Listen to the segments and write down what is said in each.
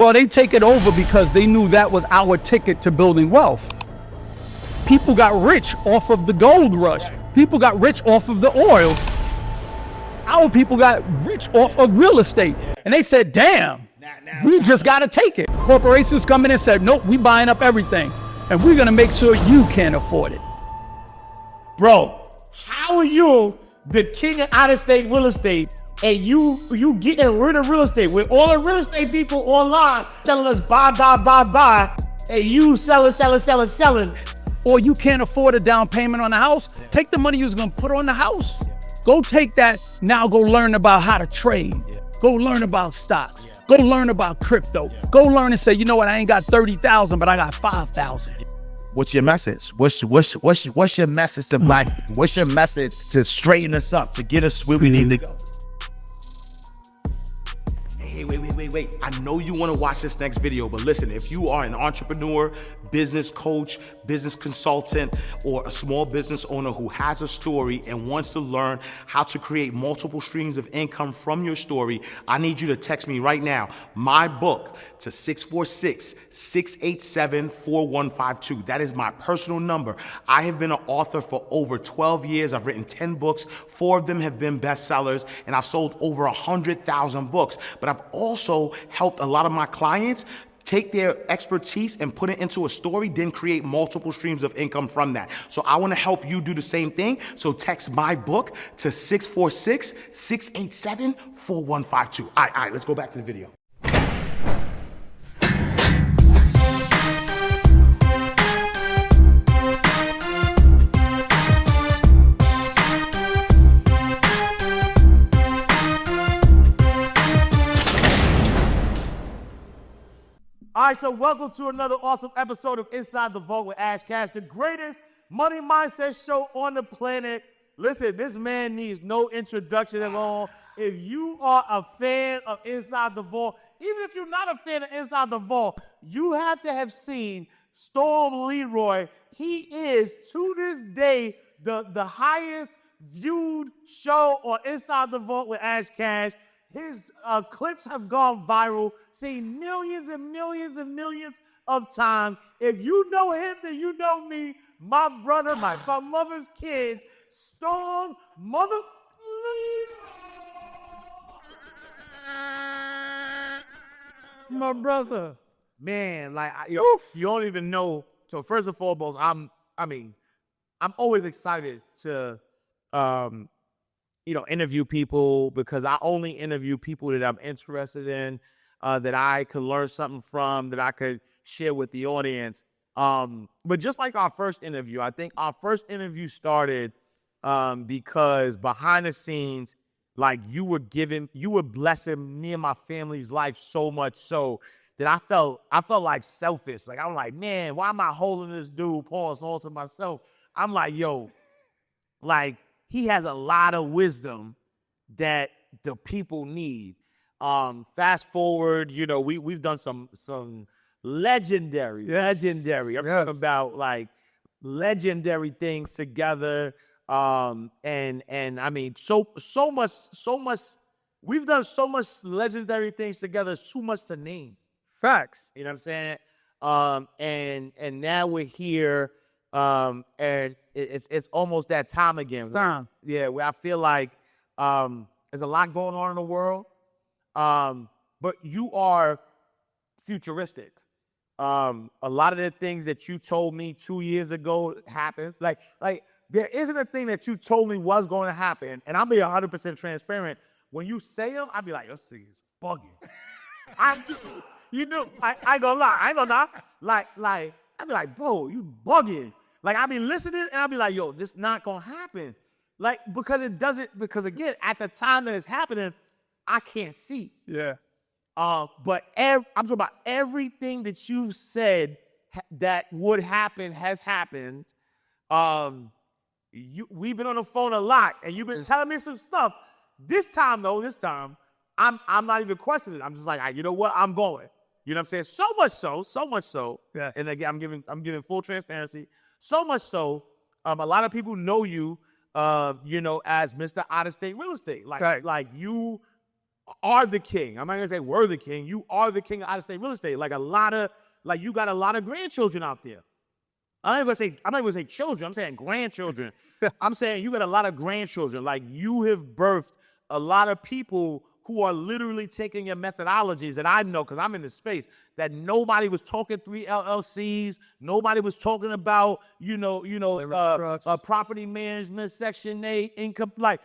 Well, they take it over because they knew that was our ticket to building wealth. People got rich off of the gold rush. People got rich off of the oil. Our people got rich off of real estate. And they said, damn, we just got to take it. Corporations come in and said, nope, we buying up everything. And we're going to make sure you can't afford it. Bro, how are you the king of out-of-state real estate and you getting rid of real estate with all the real estate people online telling us buy, and you selling. Or you can't afford a down payment on the house, take the money you was gonna put on the house. Go take that, now go learn about how to trade. Go learn about stocks. Go learn about crypto. Go learn and say, you know what, I ain't got 30,000, but I got 5,000. What's your message? What's your message to black people? What's your message to straighten us up, to get us where we need to go? Hey, wait. I know you want to watch this next video, but listen, if you are an entrepreneur, business coach, business consultant, or a small business owner who has a story and wants to learn how to create multiple streams of income from your story, I need you to text me right now, my book, to 646-687-4152. That is my personal number. I have been an author for over 12 years. I've written 10 books. 4 of them have been bestsellers, and I've sold over 100,000 books. But I've also helped a lot of my clients take their expertise and put it into a story, then create multiple streams of income from that. So I want to help you do the same thing. So text my book to 646-687-4152. All right, let's go back to the video. All right, so welcome to another awesome episode of Inside the Vault with Ash Cash, the greatest money mindset show on the planet. Listen, this man needs no introduction at all. If you are a fan of Inside the Vault, even if you're not a fan of Inside the Vault, you have to have seen Storm Leroy. He is, to this day, the highest viewed show on Inside the Vault with Ash Cash. His clips have gone viral, seen millions and millions and millions of times. If you know him, then you know me, my brother, my mother's kids, Storm Mother... My brother. Man, like, you don't even know. So first and foremost, I'm always excited to... interview people, because I only interview people that I'm interested in, that I could learn something from, that I could share with the audience. But just like our first interview, I think our first interview started because behind the scenes, like you were blessing me and my family's life so much so that I felt like selfish. Like, I'm like, man, why am I holding this dude, pause, all to myself? I'm like, yo, like, he has a lot of wisdom that the people need. Fast forward, we've done some legendary. I'm talking about like legendary things together. And I mean, so much. We've done so much legendary things together. Too much to name. Facts. You know what I'm saying? And now we're here. And it's almost that time again. Yeah, where I feel like there's a lot going on in the world, but you are futuristic. A lot of the things that you told me 2 years ago happened. Like there isn't a thing that you told me was going to happen, and I'll be 100% transparent. When you say them, I'll be like, this thing is bugging. I ain't gonna lie. Like I'll be like, bro, you bugging. Like, I be listening and I'll be like, yo, this not gonna happen. Like, because again, at the time that it's happening, I can't see. Yeah. But I'm talking about everything that you've said that would happen has happened. We've been on the phone a lot and you've been telling me some stuff. This time, I'm not even questioning it. I'm just like, you know what? I'm going. You know what I'm saying? So much so. Yeah. And again, I'm giving full transparency. So much so, a lot of people know you, as Mr. Out-of-State Real Estate. Like, right. like you are the king. I'm not gonna say we're the king. You are the king of out-of-state real estate. Like you got a lot of grandchildren out there. I'm not even gonna say children. I'm saying grandchildren. I'm saying you got a lot of grandchildren. Like you have birthed a lot of people who are literally taking your methodologies that I know because I'm in the space that nobody was talking 3 LLCs. Nobody was talking about property management, Section 8, income, like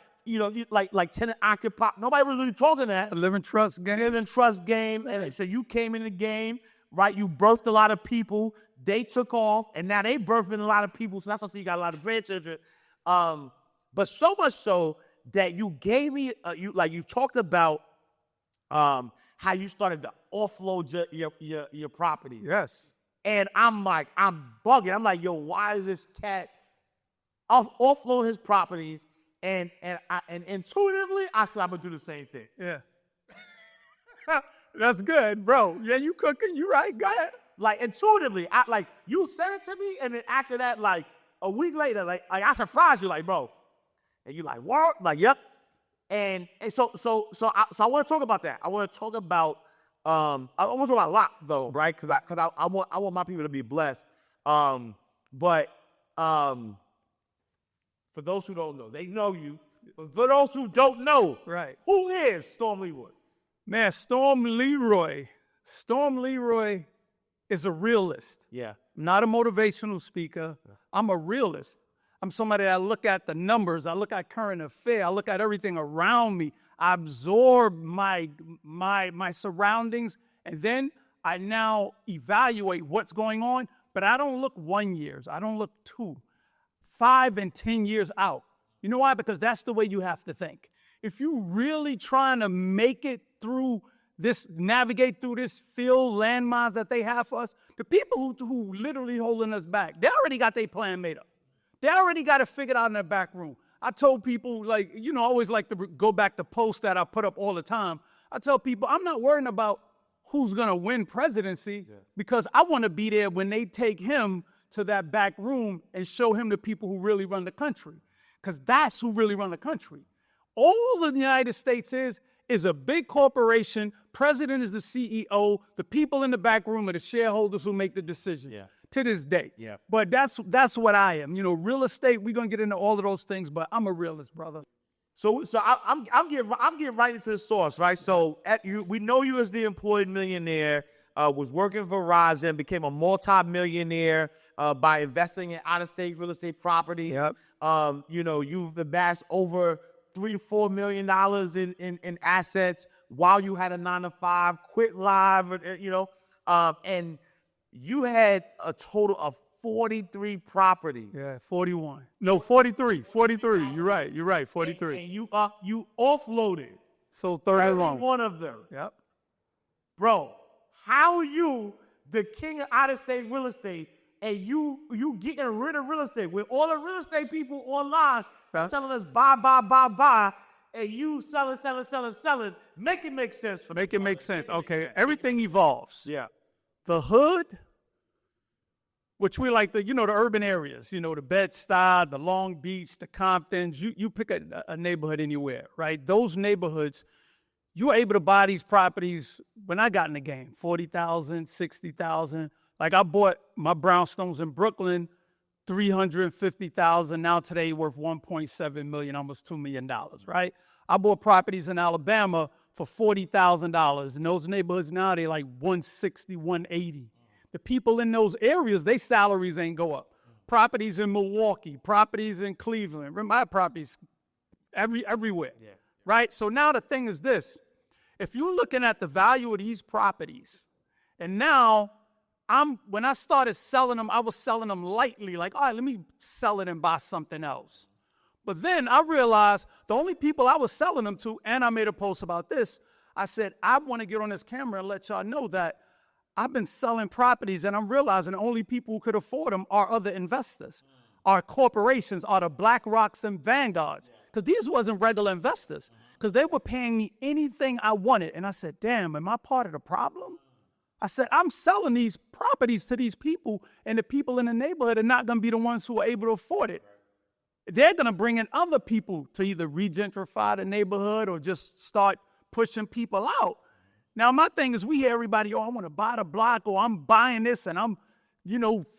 tenant occupied. Nobody was really talking that. A living trust game. Living trust game. And so you came in the game, right? You birthed a lot of people. They took off, and now they birthing a lot of people. So that's why you got a lot of grandchildren. But so much so that you gave me, you talked about how you started to offload your property. Yes. And I'm bugging. I'm like, yo, why is this cat offload his properties? And intuitively, I said, I'm gonna do the same thing. Yeah. That's good, bro. Yeah, you cooking, you right, go ahead. Like intuitively, you said it to me, and then after that, like a week later, like I surprised you, like, bro. And you like, what? Like, yep. And so I want to talk about that. I want to talk about I want to talk about a lot though, right? Because I want my people to be blessed. But for those who don't know, they know you. But for those who don't know, right? Who is Storm Leroy? Man, Storm Leroy is a realist. Yeah. I'm not a motivational speaker. I'm a realist. I'm somebody that look at the numbers. I look at current affairs. I look at everything around me. I absorb my surroundings, and then I now evaluate what's going on. But I don't look 1 year. I don't look 2, 5, and 10 years out. You know why? Because that's the way you have to think. If you really trying to make it through this, navigate through this field landmines that they have for us, the people who literally holding us back, they already got their plan made up. They already got it figured out in their back room. I told people, I always like to go back to posts that I put up all the time. I tell people, I'm not worrying about who's going to win presidency because I want to be there when they take him to that back room and show him the people who really run the country, because that's who really run the country. All the United States is a big corporation. President is the CEO. The people in the back room are the shareholders who make the decisions. Yeah. To this day. Yeah. But that's what I am. Real estate, we're going to get into all of those things, but I'm a realist, brother. So I'm getting right into the source, right? So we know you as the Employed Millionaire, was working for Verizon, became a multi-millionaire by investing in out-of-state real estate property. Yep. You've amassed over $3 to $4 million in assets while you had a 9-to-5, quit live, and you had a total of 43 properties. Yeah, 41. No, 43. 43. You're right. 43. And you offloaded. So 31. One of them. Yep. Bro, how are you the king of out-of-state real estate and you getting rid of real estate with all the real estate people online telling us buy, and you selling. Make it make sense. Make it make sense. Okay, everything evolves. Yeah. The hood, which we like the urban areas, the Bed-Stuy, the Long Beach, the Comptons, you pick a neighborhood anywhere, right? Those neighborhoods, you were able to buy these properties when I got in the game, $40,000, $60,000. Like I bought my brownstones in Brooklyn, $350,000. Now today worth $1.7 million, almost $2 million, right? I bought properties in Alabama for $40,000. In those neighborhoods now, they like $160,000, $180,000. The people in those areas, their salaries ain't go up. Properties in Milwaukee, properties in Cleveland, my properties everywhere, right? So now the thing is this. If you're looking at the value of these properties, and now when I started selling them, I was selling them lightly, like, all right, let me sell it and buy something else. But then I realized the only people I was selling them to, and I made a post about this, I said, I want to get on this camera and let y'all know that I've been selling properties, and I'm realizing the only people who could afford them are other investors, are corporations, are the BlackRocks and Vanguards, because these wasn't regular investors, because they were paying me anything I wanted. And I said, damn, am I part of the problem? I said, I'm selling these properties to these people, and the people in the neighborhood are not going to be the ones who are able to afford it. They're going to bring in other people to either regentrify the neighborhood or just start pushing people out. Now, my thing is, we hear everybody, oh, I want to buy the block, or I'm buying this, and I'm,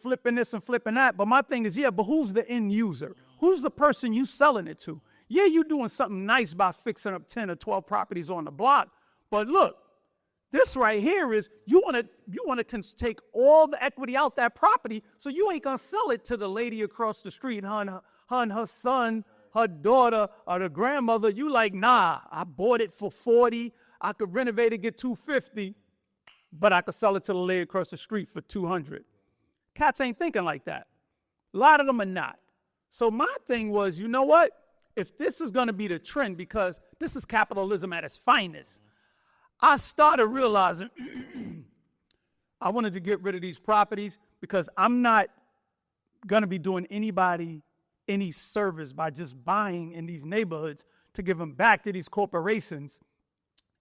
flipping this and flipping that. But my thing is, yeah, but who's the end user? Who's the person you selling it to? Yeah, you're doing something nice by fixing up 10 or 12 properties on the block. But look, this right here is you want to take all the equity out that property, so you ain't going to sell it to the lady across the street, her and her son, her daughter, or the grandmother. You like, nah, I bought it for 40. I could renovate it, get 250, but I could sell it to the lady across the street for 200. Cats ain't thinking like that. A lot of them are not. So my thing was, you know what? If this is going to be the trend, because this is capitalism at its finest, I started realizing I wanted to get rid of these properties because I'm not going to be doing anybody any service by just buying in these neighborhoods to give them back to these corporations.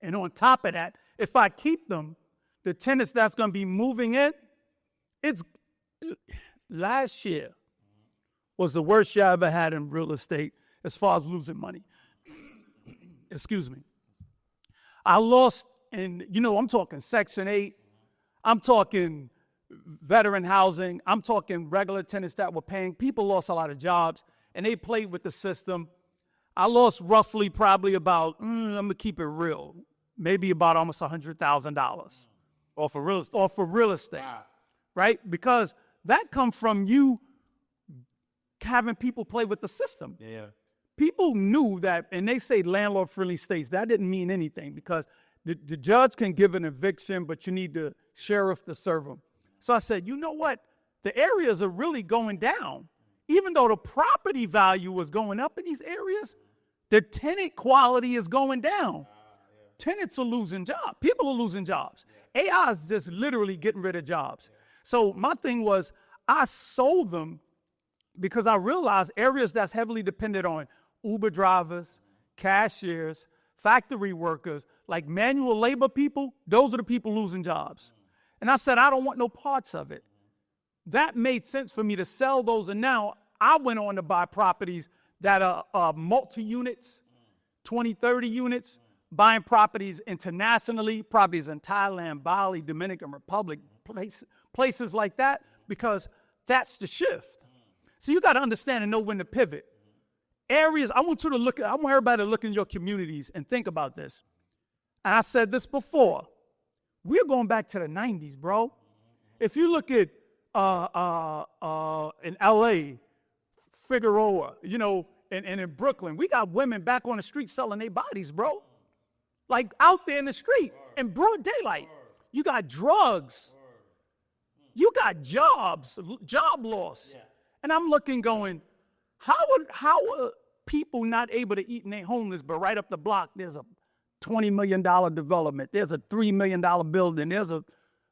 And on top of that, if I keep them, the tenants that's going to be moving in, last year was the worst year I ever had in real estate as far as losing money. Excuse me. I lost, and I'm talking Section 8, I'm talking veteran housing, I'm talking regular tenants that were paying. People lost a lot of jobs, and they played with the system. I lost roughly probably about, I'm going to keep it real, maybe about almost $100,000. Or for real estate. Or for real estate, wow. Right? Because that comes from you having people play with the system. Yeah. People knew that, and they say landlord-friendly states. That didn't mean anything because the judge can give an eviction, but you need the sheriff to serve them. So I said, you know what? The areas are really going down. Even though the property value was going up in these areas, the tenant quality is going down. Tenants are losing jobs. People are losing jobs. AI is just literally getting rid of jobs. So my thing was, I sold them because I realized areas that's heavily dependent on Uber drivers, cashiers, factory workers, like manual labor people, those are the people losing jobs. And I said, I don't want no parts of it. That made sense for me to sell those. And now I went on to buy properties that are multi-units, 20, 30 units, buying properties internationally, properties in Thailand, Bali, Dominican Republic, places like that, because that's the shift. So you got to understand and know when to pivot. Areas, I want everybody to look in your communities and think about this. And I said this before. We're going back to the 90s, bro. If you look at in LA, Figueroa, and in Brooklyn, we got women back on the street selling their bodies, bro. Like out there in the street in broad daylight. You got drugs. You got jobs, job loss. Yeah. And I'm looking going, how are people not able to eat and they homeless, but right up the block there's a $20 million development, there's a $3 million building, there's a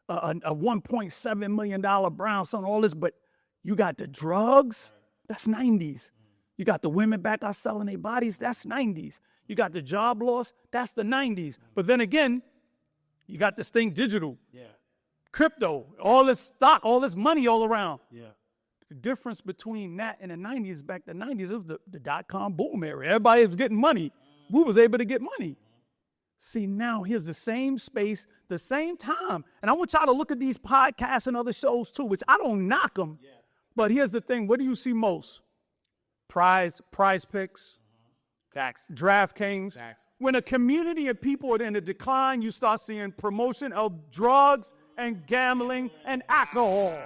$1.7 million brownstone, all this, but you got the drugs, that's 90s. You got the women back out selling their bodies, that's 90s. You got the job loss, that's the 90s. But then again, you got this thing digital, crypto, all this stock, all this money all around. Yeah. The difference between that and the 90s, back the 90s, it was the dot-com boom area. Everybody was getting money. We was able to get money. See, now here's the same space, the same time. And I want y'all to look at these podcasts and other shows too, which I don't knock them. Yeah. But here's the thing. What do you see most? Prize picks. Facts. DraftKings. Facts. When a community of people are in a decline, you start seeing promotion of drugs and gambling and alcohol.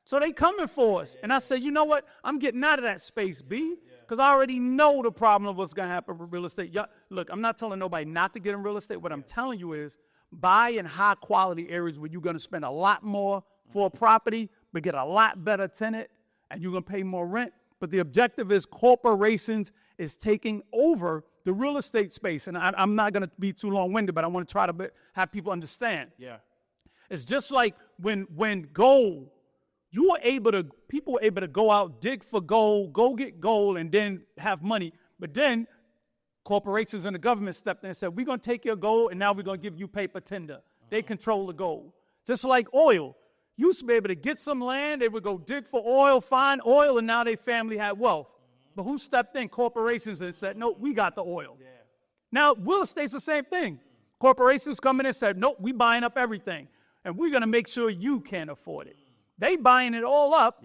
So they coming for us. And I said, you know what? I'm getting out of that space, B, because I already know the problem of what's going to happen with real estate. Look, I'm not telling nobody not to get in real estate. What I'm telling you is buy in high quality areas where you're going to spend a lot more for a property, but get a lot better tenant, and you're going to pay more rent. But the objective is corporations is taking over the real estate space. And I'm not going to be too long-winded, but I want to try to have people understand. Yeah. It's just like when gold, people were able to go out, dig for gold, go get gold, and then have money. But then corporations and the government stepped in and said, we're going to take your gold, and now we're going to give you paper tender. They control the gold. Just like oil. You used to be able to get some land, they would go dig for oil, find oil, and now their family had wealth. But who stepped in? Corporations and said, no, we got the oil. Yeah. Now, real estate's the same thing. Corporations come in and said, nope, we buying up everything. And we're going to make sure you can't afford it. They buying it all up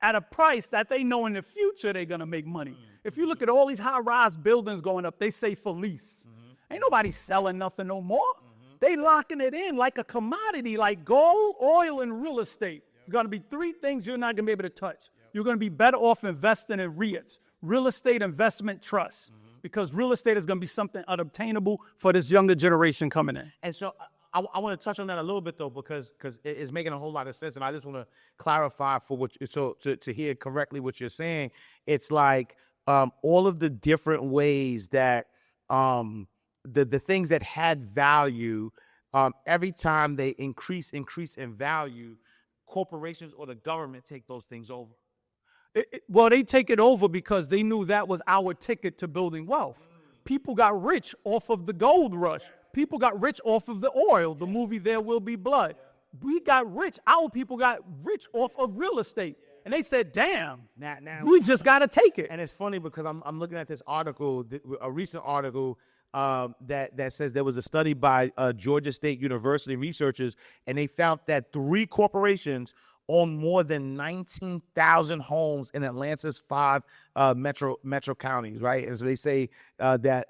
at a price that they know in the future they're going to make money. If you look at all these high-rise buildings going up, they say for lease. Ain't nobody selling nothing no more. They locking it in like a commodity, like gold, oil, and real estate. There's going to be three things you're not going to be able to touch. You're going to be better off investing in REITs, real estate investment trusts, because real estate is going to be something unobtainable for this younger generation coming in. And so I want to touch on that a little bit, though, because it's making a whole lot of sense. And I just want to clarify for what to hear correctly what you're saying. It's like all of the different ways that the things that had value, every time they increase in value, corporations or the government take those things over. Well, they take it over because they knew that was our ticket to building wealth. People got rich off of the gold rush. People got rich off of the oil, the movie There Will Be Blood. We got rich. Our people got rich off of real estate. And they said, damn, now we just got to take it. And it's funny because I'm looking at this article, a recent article that says there was a study by Georgia State University researchers, and they found that 3 corporations own more than 19,000 homes in Atlanta's 5 metro counties, right? And so they say that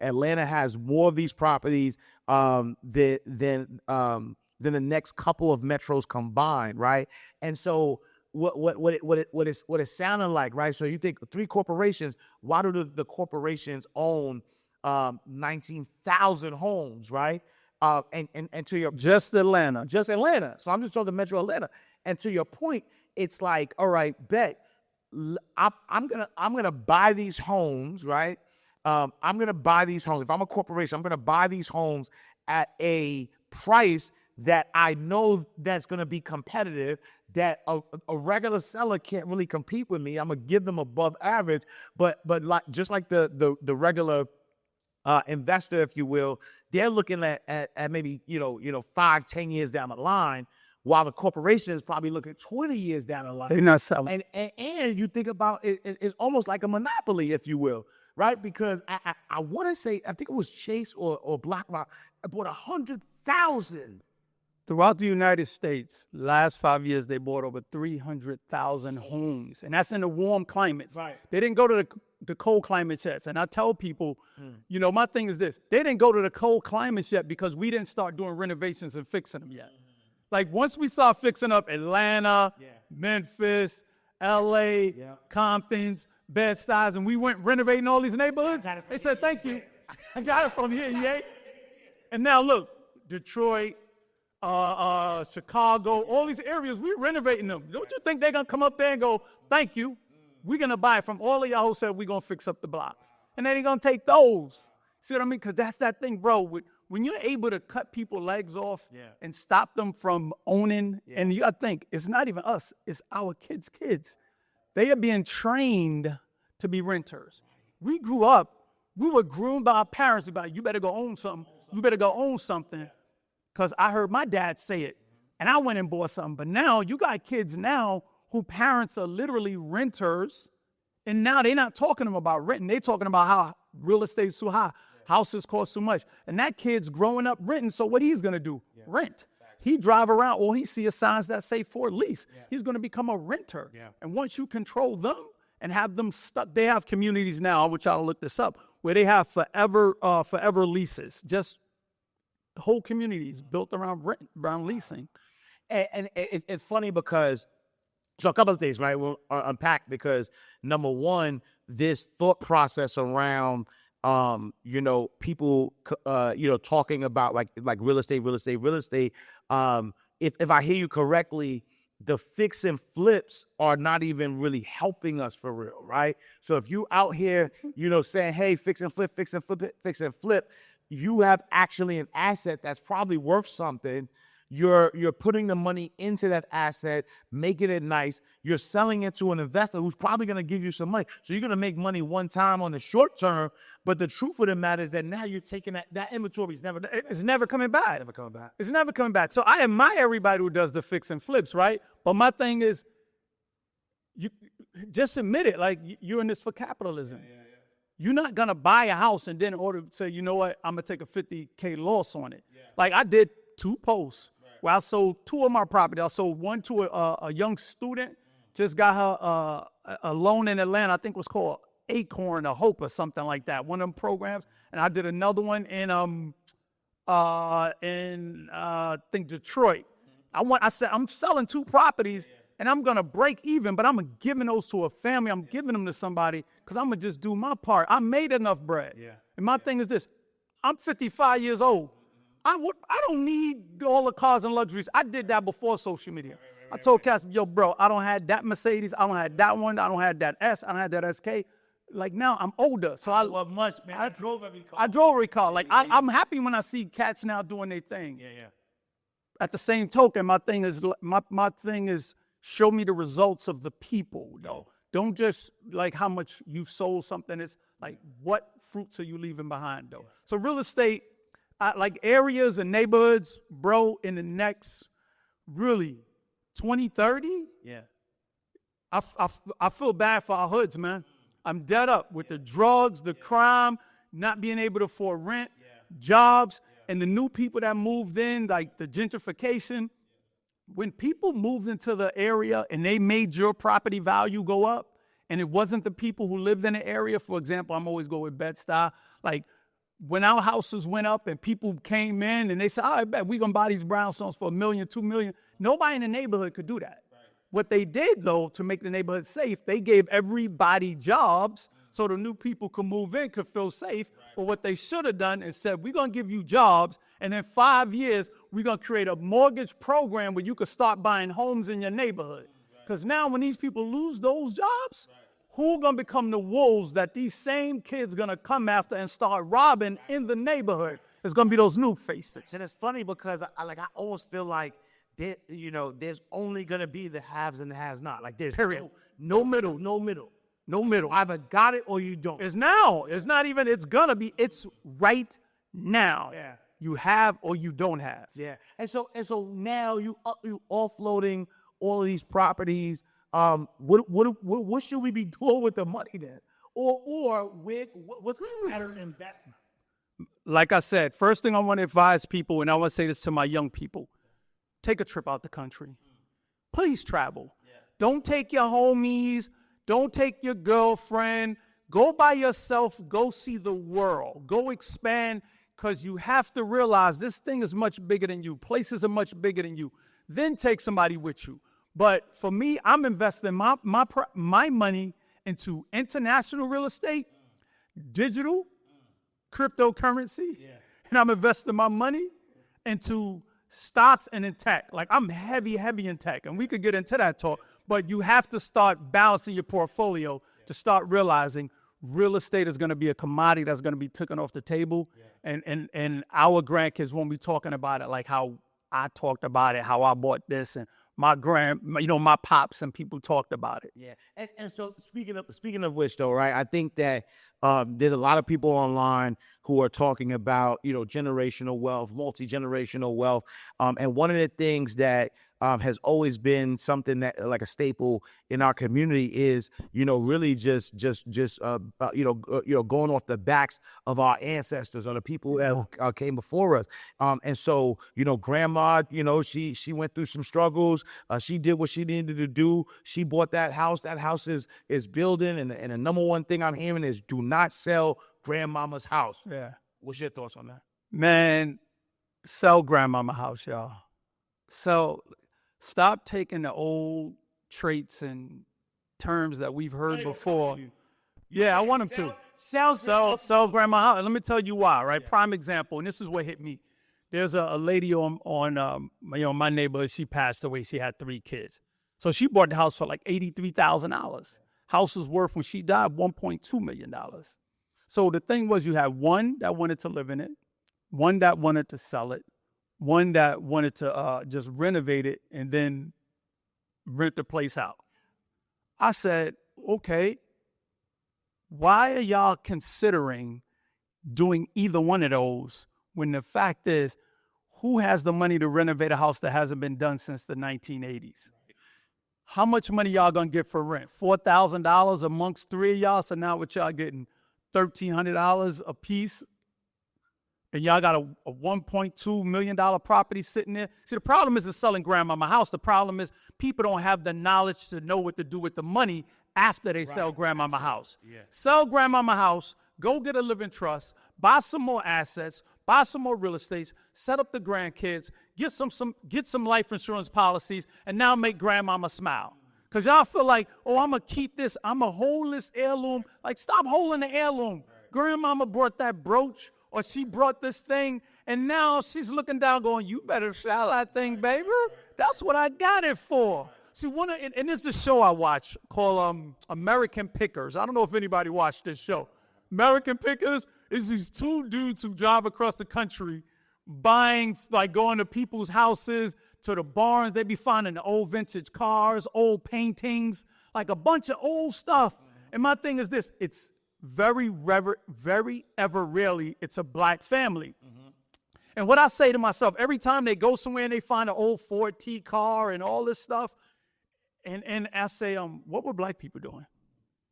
Atlanta has more of these properties than the next couple of metros combined, right? And so what it's sounding like, right? So you think 3 corporations, why do the corporations own 19,000 homes, right? And to your just Atlanta. So I'm just talking Metro Atlanta. And to your point, it's like, all right, bet I'm gonna buy these homes, right? I'm gonna buy these homes. If I'm a corporation, I'm gonna buy these homes at a price that I know that's gonna be competitive, that a regular seller can't really compete with me. I'm gonna give them above average, but like just like the regular investor, if you will, they're looking at maybe 5-10 years down the line, while the corporation is probably looking 20 years down the line. They're not selling. And you think about it's almost like a monopoly, if you will, right? Because I want to say, I think it was Chase or BlackRock bought 100,000. Throughout the United States, last 5 years, they bought over 300,000 homes. And that's in the warm climates. Right. They didn't go to the cold climates yet. And I tell people, my thing is this. They didn't go to the cold climates yet because we didn't start doing renovations and fixing them yet. Like once we start fixing up Atlanta, Memphis, LA, Compton's, Bed-Stuy, and we went renovating all these neighborhoods, they said, thank you. I got it from here, yay. And now look, Detroit, Chicago, all these areas, we're renovating them. Don't you think they're going to come up there and go, thank you. We're going to buy from all of y'all who said we're going to fix up the blocks. And then they're going to take those. See what I mean? Because that's that thing, bro. When you're able to cut people's legs off and stop them from owning, and you got to think, it's not even us, it's our kids' kids. They are being trained to be renters. We grew up, we were groomed by our parents about, you better go own something. You better go own something. Because I heard my dad say it, and I went and bought something. But now you got kids now who parents are literally renters, and now they're not talking to them about renting. They're talking about how real estate's too high. Houses cost too much. And that kid's growing up renting, so what he's going to do? Rent. He drive around, or he see signs that say for lease. He's going to become a renter. And once you control them and have them stuck, they have communities now, I want y'all to look this up, where they have forever leases. Just whole communities built around rent, around leasing. And it's funny because, so a couple of things, right, we'll unpack, because number one, this thought process around people, talking about like real estate. If I hear you correctly, the fix and flips are not even really helping us for real, right? So if you out here, saying, hey, fix and flip, you have actually an asset that's probably worth something. You're putting the money into that asset, making it nice. You're selling it to an investor who's probably going to give you some money. So you're going to make money one time on the short term. But the truth of the matter is that now you're taking that inventory is never coming back. Never coming back. It's never coming back. So I admire everybody who does the fix and flips, right? But my thing is, you just admit it. Like, you're in this for capitalism. You're not gonna buy a house and then order say, you know what, I'm gonna take a $50K loss on it. Yeah. Like I did 2 posts where I sold 2 of my property. I sold one to a young student, just got her a loan in Atlanta. I think it was called Acorn or Hope or something like that. One of them programs. And I did another one in I think Detroit. I said I'm selling 2 properties and I'm gonna break even, but I'm giving those to a family. I'm giving them to somebody because I'm gonna just do my part. I made enough bread. Yeah. And my thing is this: I'm 55 years old. I don't need all the cars and luxuries. I did that before social media. I told Cass, yo, bro, I don't have that Mercedes. I don't have that one. I don't have that S. I don't have that SK. Like now, I'm older, so I drove every car. I drove every car. Like I'm happy when I see cats now doing their thing. Yeah. At the same token, my thing is show me the results of the people, though. Don't just like how much you've sold something. It's like what fruits are you leaving behind, though. So real estate, like areas and neighborhoods, bro, in the next really 2030. Yeah. I feel bad for our hoods, man. I'm dead up with the drugs, the crime, not being able to afford rent, jobs, and the new people that moved in, like the gentrification. When people moved into the area and they made your property value go up, and it wasn't the people who lived in the area, for example, I'm always going with Bed-Stuy. Like when our houses went up and people came in and they said, I bet we're going to buy these brownstones for $1 million, $2 million. Nobody in the neighborhood could do that. What they did, though, to make the neighborhood safe, they gave everybody jobs so the new people could move in, could feel safe. But what they should have done is said, we're going to give you jobs, and in 5 years, we're going to create a mortgage program where you could start buying homes in your neighborhood. Because now when these people lose those jobs, who going to become the wolves that these same kids going to come after and start robbing in the neighborhood? It's going to be those new faces. And it's funny because I almost feel like there's only gonna be the haves and the has not. Like there's no middle. Either got it or you don't. It's now. It's not even. It's gonna be. It's right now. Yeah. You have or you don't have. Yeah. And so now you offloading all of these properties. What should we be doing with the money then? Or what's better investment? Like I said, first thing I want to advise people, and I want to say this to my young people. Take a trip out the country. Please travel. Yeah. Don't take your homies. Don't take your girlfriend. Go by yourself. Go see the world. Go expand, because you have to realize this thing is much bigger than you. Places are much bigger than you. Then take somebody with you. But for me, I'm investing my money into international real estate, digital, cryptocurrency, and I'm investing my money into stocks and in tech. Like I'm heavy in tech, and we could get into that talk, but you have to start balancing your portfolio to start realizing real estate is going to be a commodity that's going to be taken off the table. And our grandkids won't be talking about it like how I talked about it, how I bought this, and my pops and people talked about it. Yeah. And so speaking of which though, right, I think that there's a lot of people online who are talking about, generational wealth, multi-generational wealth. And one of the things that has always been something that like a staple in our community is, really just going off the backs of our ancestors or the people that came before us. And so, grandma, she went through some struggles. She did what she needed to do. She bought that house. That house is building. And the number one thing I'm hearing is do not sell grandmama's house. Yeah. What's your thoughts on that? Man, sell grandmama house, y'all. So stop taking the old traits and terms that we've heard before. Yeah, I want them to. Sell grandma house. Let me tell you why, right? Yeah. Prime example, and this is what hit me. There's a lady on my neighborhood. She passed away. She had 3 kids. So she bought the house for like $83,000. House was worth, when she died, $1.2 million. So the thing was, you had one that wanted to live in it, one that wanted to sell it, one that wanted to just renovate it and then rent the place out. I said, okay, why are y'all considering doing either one of those when the fact is, who has the money to renovate a house that hasn't been done since the 1980s? How much money y'all gonna get for rent? $4,000 amongst 3 of y'all, so now what y'all getting? $1,300 a piece, and y'all got a $1.2 million property sitting there. See, the problem isn't selling grandmama house. The problem is people don't have the knowledge to know what to do with the money after they sell grandmama house. Yeah. Sell grandmama house, go get a living trust, buy some more assets, buy some more real estate, set up the grandkids, get some life insurance policies, and now make grandmama smile. Because y'all feel like, oh, I'm going to keep this, I'm going to hold this heirloom. Like, stop holding the heirloom. Right. Grandmama brought that brooch, or she brought this thing, and now she's looking down going, you better sell that thing, baby. That's what I got it for. See, and this is a show I watch called American Pickers. I don't know if anybody watched this show. American Pickers is these two dudes who drive across the country buying, like going to people's houses, to the barns. They be finding the old vintage cars, old paintings, like a bunch of old stuff. And my thing is this, it's very ever rarely, it's a black family. And what I say to myself, every time they go somewhere and they find an old Ford T car and all this stuff, and I say, what were black people doing?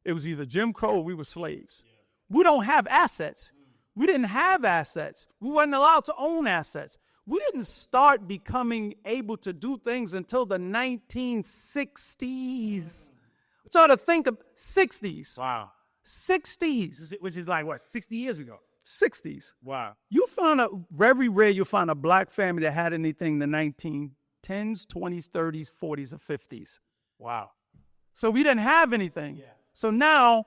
It was either Jim Crow or we were slaves. Yeah. We don't have assets. We didn't have assets. We weren't allowed to own assets. We didn't start becoming able to do things until the 1960s. So to think of 60s. Wow. 60s. Which is like, what, 60 years ago? 60s. Wow. You found very rare you find a black family that had anything in the 1910s, 20s, 30s, 40s, or 50s. Wow. So we didn't have anything. Yeah. So now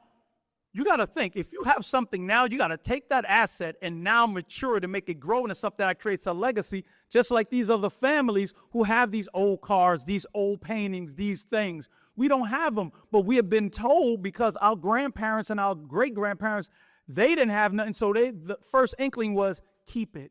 you got to think, if you have something now, you got to take that asset and now mature to make it grow into something that creates a legacy, just like these other families who have these old cars, these old paintings, these things. We don't have them, but we have been told because our grandparents and our great-grandparents, they didn't have nothing. So the first inkling was keep it.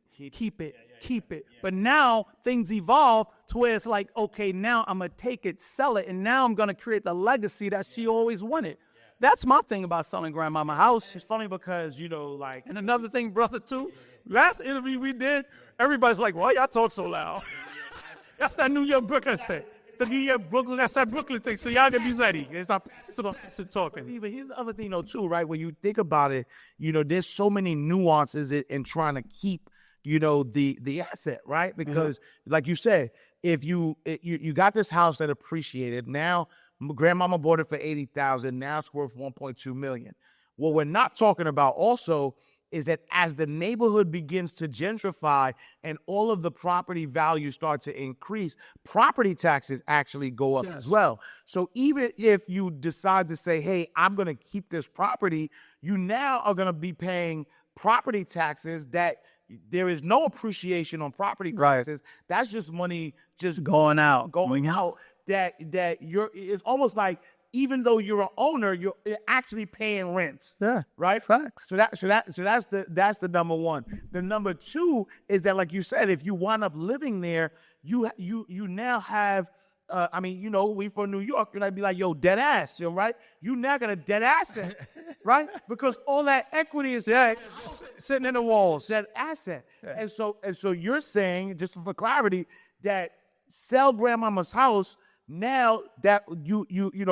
But now things evolve to where it's like, okay, now I'm going to take it, sell it, and now I'm going to create the legacy that she always wanted. That's my thing about selling grandmama house. It's funny because, like... And another thing, brother, too, last interview we did, everybody's like, why y'all talk so loud? That's that New York Brooklyn thing. The New York Brooklyn, that's that Brooklyn thing. So y'all gotta be ready. It's not talking. But here's the other thing, though, too, right? When you think about it, there's so many nuances in trying to keep, the asset, right? Because, like you said, if you got this house that appreciated, now grandmama bought it for $80,000, now it's worth $1.2 million. What we're not talking about also is that as the neighborhood begins to gentrify and all of the property values start to increase, property taxes actually go up as well. So even if you decide to say, hey, I'm going to keep this property, you now are going to be paying property taxes that there is no appreciation on property taxes. Right. That's just money just going out. That it's almost like even though you're an owner, you're actually paying rent. Yeah. Right? Facts. So that's the number one. The number two is that, like you said, if you wind up living there, you now have we from New York, and I'd be like, yo, dead ass, right? You now got a dead asset, right? Because all that equity is sitting in the walls, that asset. Yeah. And so you're saying, just for clarity, that sell grandmama's house. Now that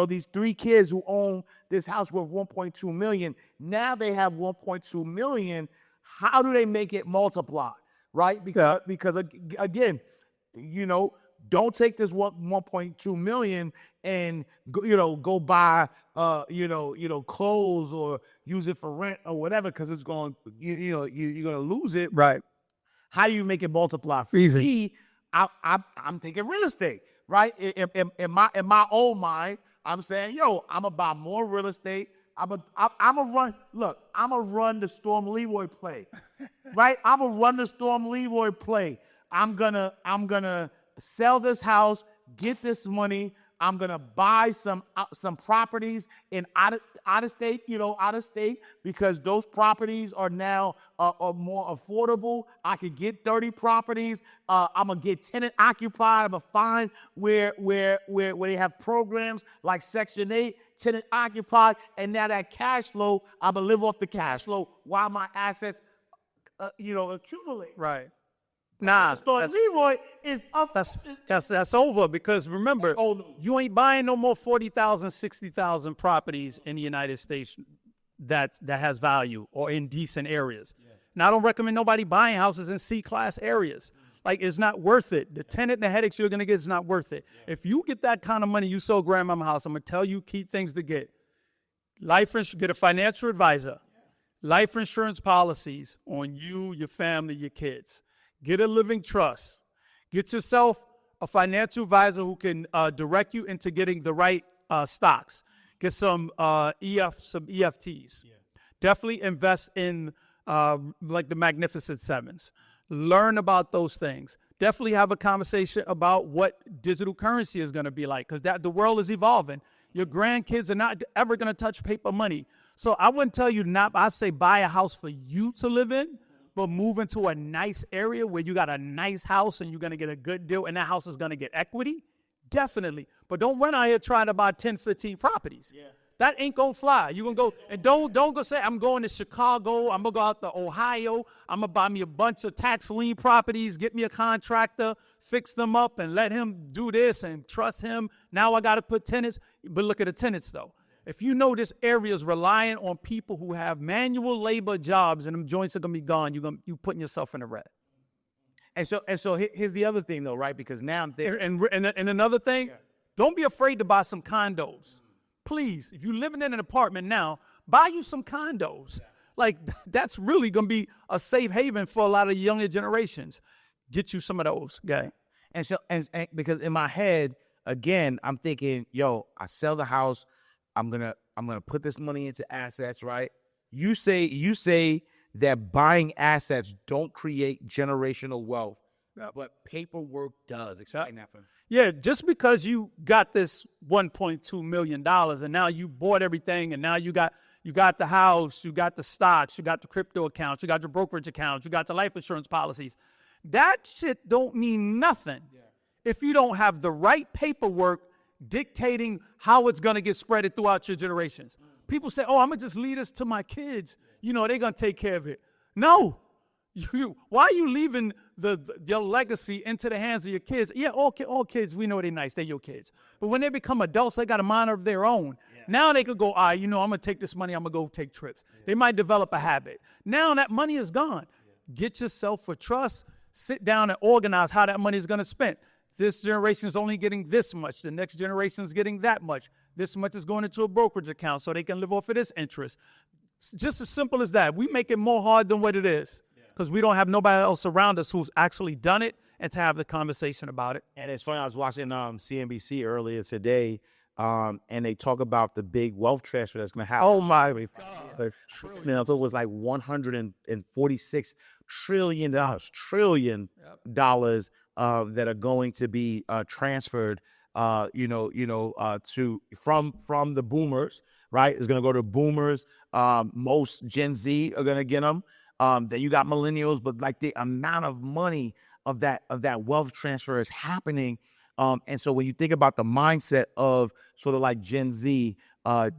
these three kids who own this house worth $1.2 million, now they have $1.2 million. How do they make it multiply, right? Because again, don't take this $1.2 million and go buy clothes or use it for rent or whatever, because it's going you're gonna lose it. Right. How do you make it multiply? Easy. I'm thinking real estate. Right? In my own mind, I'm saying, yo, I'm gonna buy more real estate. I'm gonna run the Storm Leroy play. Right? I'm gonna run the Storm Leroy play. I'm gonna sell this house, get this money. I'm gonna buy some properties in out of state, because those properties are now are more affordable. I could get 30 properties. I'm gonna get tenant occupied. I'm gonna find where they have programs like Section 8, tenant occupied, and now that cash flow, I'm gonna live off the cash flow while my assets accumulate. Right. Leroy is up. That's over, because remember, you ain't buying no more 40,000, 60,000 properties in the United States that has value or in decent areas. Now, I don't recommend nobody buying houses in C-class areas. Like, it's not worth it. The tenant and the headaches you're going to get is not worth it. If you get that kind of money, you sold grandmama house, I'm going to tell you key things to get. Get a financial advisor. Life insurance policies on you, your family, your kids. Get a living trust. Get yourself a financial advisor who can direct you into getting the right stocks. Get some EFTs. Definitely invest in like the Magnificent Sevens. Learn about those things. Definitely have a conversation about what digital currency is going to be like, because the world is evolving. Your grandkids are not ever going to touch paper money. So I wouldn't tell you not. I say buy a house for you to live in, but move into a nice area where you got a nice house and you're going to get a good deal, and that house is going to get equity. Definitely. But don't run out here trying to buy 10, 15 properties. That ain't gonna fly. You gonna go, and don't go say, I'm going to Chicago, I'm gonna go out to Ohio, I'm gonna buy me a bunch of tax lien properties, get me a contractor, fix them up, and let him do this and trust him. Now I gotta put tenants. But look at the tenants though. If you know this area is reliant on people who have manual labor jobs and them joints are gonna be gone, you putting yourself in the red. And so here's the other thing though, right? Because now I'm there. And another thing, don't be afraid to buy some condos. Please, if you're living in an apartment now, buy you some condos. Like, that's really going to be a safe haven for a lot of younger generations. Get you some of those, guy. And so, and because in my head, again, I'm thinking, yo, I sell the house. I'm gonna put this money into assets, right? You say that buying assets don't create generational wealth, but paperwork does. Explain that for me. Yeah, just because you got this $1.2 million and now you bought everything and now you got the house, you got the stocks, you got the crypto accounts, you got your brokerage accounts, you got the life insurance policies. That shit don't mean nothing if you don't have the right paperwork dictating how it's going to get spread throughout your generations. People say, oh, I'm going to just leave this to my kids. You know, they're going to take care of it. No. Why are you leaving your legacy into the hands of your kids? Yeah, all kids, we know they're nice. They're your kids. But when they become adults, they got a mind of their own. Now they could go, I'm going to take this money. I'm going to go take trips. They might develop a habit. Now that money is gone. Get yourself a trust. Sit down and organize how that money is going to spend. This generation is only getting this much. The next generation is getting that much. This much is going into a brokerage account so they can live off of this interest. Just as simple as that. We make it more hard than what it is. Because we don't have nobody else around us who's actually done it and to have the conversation about it. And it's funny, I was watching CNBC earlier today, and they talk about the big wealth transfer that's going to happen. Oh, my God. It was like $146 trillion that are going to be transferred, from the boomers, right? It's going to go to boomers. Most Gen Z are going to get them. Then you got millennials, but like the amount of money of that wealth transfer is happening. And so when you think about the mindset of sort of like Gen Z,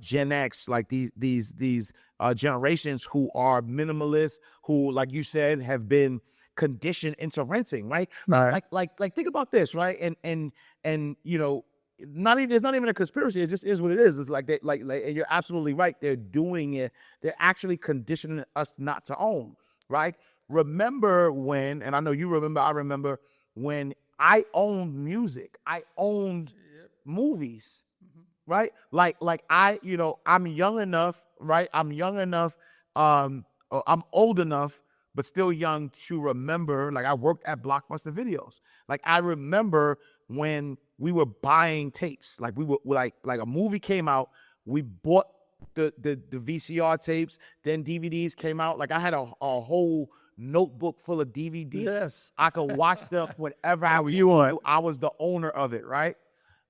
Gen X, like these generations who are minimalists, who, like you said, have been conditioned into renting, right? Like think about this, right? And you know, it's not even a conspiracy. It just is what it is. It's like and you're absolutely right. They're doing it. They're actually conditioning us not to own, right? Remember when, and I know you remember, I remember when I owned music. I owned movies, right? Like I'm young enough, right? I'm old enough, but still young to remember, like I worked at Blockbuster Videos. Like I remember when we were buying tapes. Like we were like a movie came out, we bought the VCR tapes, then DVDs came out. Like I had a whole notebook full of DVDs. Yes. I could watch them whenever I want. I was the owner of it, right?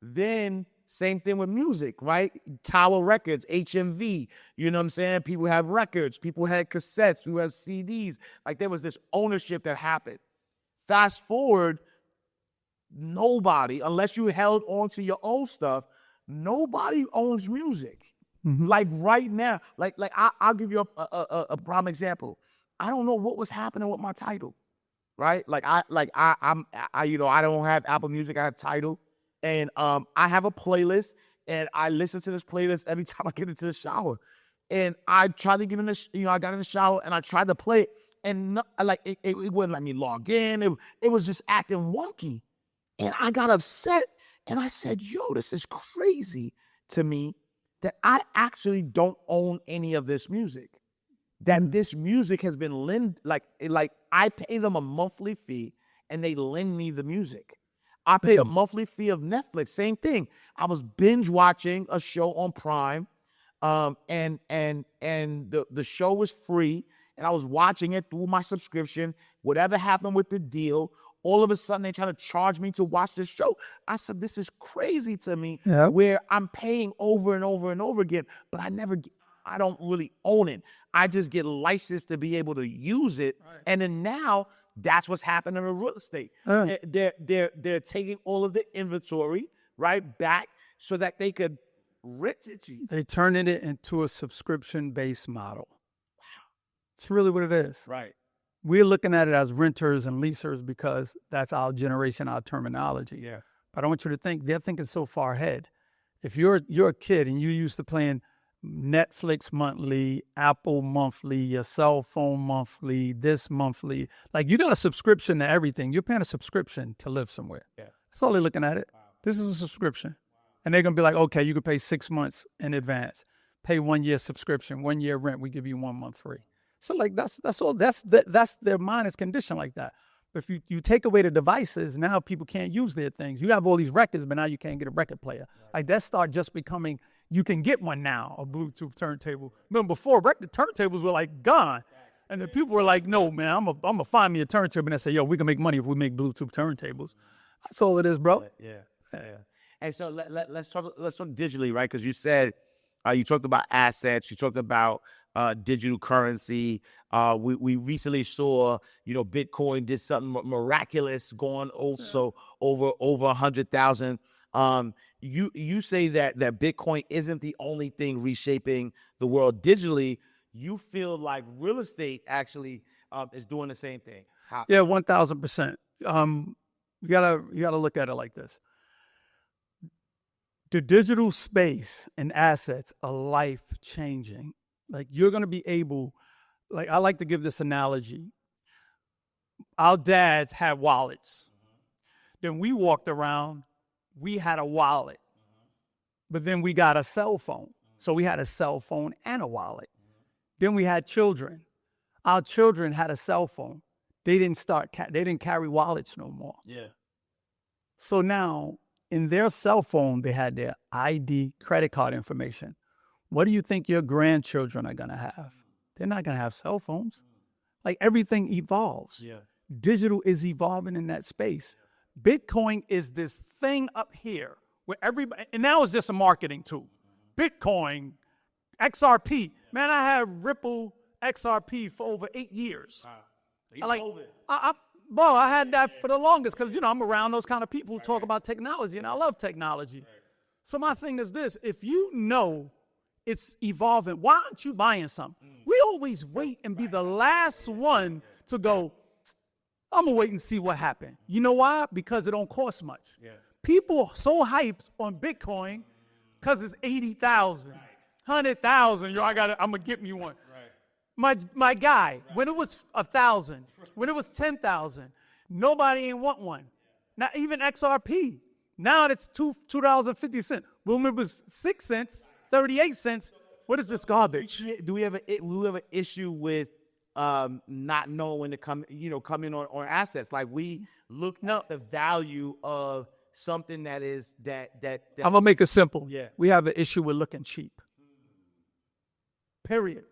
Then same thing with music, right? Tower Records, HMV, you know what I'm saying? People have records, people had cassettes, people had CDs. Like there was this ownership that happened. Fast forward, nobody, unless you held on to your own stuff, nobody owns music. Like right now, like I'll give you a prime example. I don't know what was happening with my Tidal, right? I don't have Apple Music. I have Tidal, and I have a playlist, and I listen to this playlist every time I get into the shower. and I tried to get in the, I got in the shower and I tried to play it, and it wouldn't let me log in. It was just acting wonky, and I got upset, and I said, "Yo, this is crazy to me that I actually don't own any of this music. That this music has been like I pay them a monthly fee, and they lend me the music. I pay a monthly fee of Netflix. Same thing. I was binge watching a show on Prime, and the show was free, and I was watching it through my subscription. Whatever happened with the deal, all of a sudden they try to charge me to watch this show. I said, this is crazy to me. Yep. Where I'm paying over and over and over again, but I don't really own it. I just get licensed to be able to use it, right. And then now that's what's happening in real estate. They're taking all of the inventory right back so that they could rent it to you. They're turning it into a subscription-based model. Wow, it's really what it is. Right. We're looking at it as renters and leasers because that's our generation, our terminology. Yeah. But I want you to think, they're thinking so far ahead. If you're a kid and you're used to playing Netflix monthly, Apple monthly, your cell phone monthly, this monthly, like you got a subscription to everything. You're paying a subscription to live somewhere. Yeah. That's all they're looking at it. Wow. This is a subscription. Wow. And they're going to be like, okay, you can pay 6 months in advance. Pay 1 year subscription, 1 year rent. We give you 1 month free. So like that's all. That's their mind is conditioned like that. But if you take away the devices, now people can't use their things. You have all these records, but now you can't get a record player. Right. Like that start just becoming, you can get one now, a Bluetooth turntable. Remember before, record turntables were like gone. And the people were like, no, man, I'm gonna find me a turntable. And they say, yo, we can make money if we make Bluetooth turntables. That's all it is, bro. Yeah. And so let's talk digitally, right? Because you said, you talked about assets, you talked about digital currency. We recently saw, Bitcoin did something miraculous, going also over 100,000. You say that Bitcoin isn't the only thing reshaping the world digitally. You feel like real estate actually is doing the same thing. How? Yeah, 1,000%. You gotta look at it like this. The digital space and assets are life-changing. Like you're going to be able, like I like to give this analogy. Our dads had wallets. Then we walked around, we had a wallet. But then we got a cell phone. So we had a cell phone and a wallet. Then we had children. Our children had a cell phone. They didn't carry wallets no more. Yeah. So now in their cell phone, they had their ID, credit card information. What do you think your grandchildren are going to have? They're not going to have cell phones. Like everything evolves. Yeah. Digital is evolving in that space. Bitcoin is this thing up here where everybody, and now it's just a marketing tool. Bitcoin, XRP. Man, I had Ripple XRP for over 8 years. I had that for the longest because, I'm around those kind of people who talk about technology, and I love technology. Right. So my thing is this, if you know it's evolving, why aren't you buying something? We always wait and be the last one to go, I'm going to wait and see what happened. You know why? Because it don't cost much. Yeah. People so hyped on Bitcoin because it's 80,000, 100,000. I'm going to get me one. My guy, when it was 1,000, when it was 10,000, nobody ain't want one. Not even XRP. Now it's $2.50. When it was 6 cents, 38 cents. What is this garbage? Do we have an issue with not knowing when to come in on assets? Like we look at the value of something that is that. I'm gonna make it simple. Yeah, we have an issue with looking cheap. Period.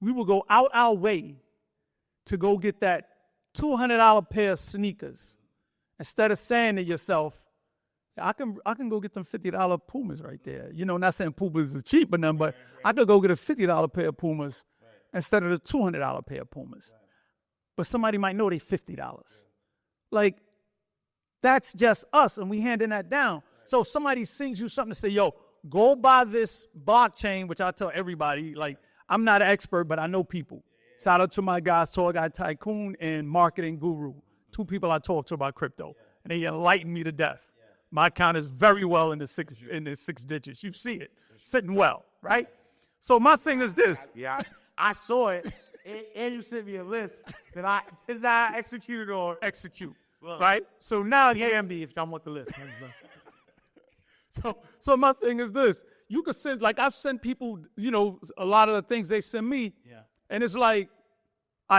We will go out our way to go get that $200 pair of sneakers instead of saying to yourself, I can go get them $50 Pumas right there. Not saying Pumas are cheap or nothing, but I could go get a $50 pair of Pumas instead of the $200 pair of Pumas. But somebody might know they $50. Like, that's just us, and we handing that down. So if somebody sends you something to say, yo, go buy this blockchain, which I tell everybody, like, I'm not an expert, but I know people. Shout out to my guys, Tour Guy Tycoon and Marketing Guru, 2 people I talk to about crypto, and they enlighten me to death. My account is very well in the six digits. You see it, sitting well, right? So my thing is this. Yeah, I saw it, and you sent me a list that I executed on. Execute. Right? So now, Yeah, me if y'all want the list. so my thing is this. You could send, like I've sent people, a lot of the things they send me. Yeah. And it's like,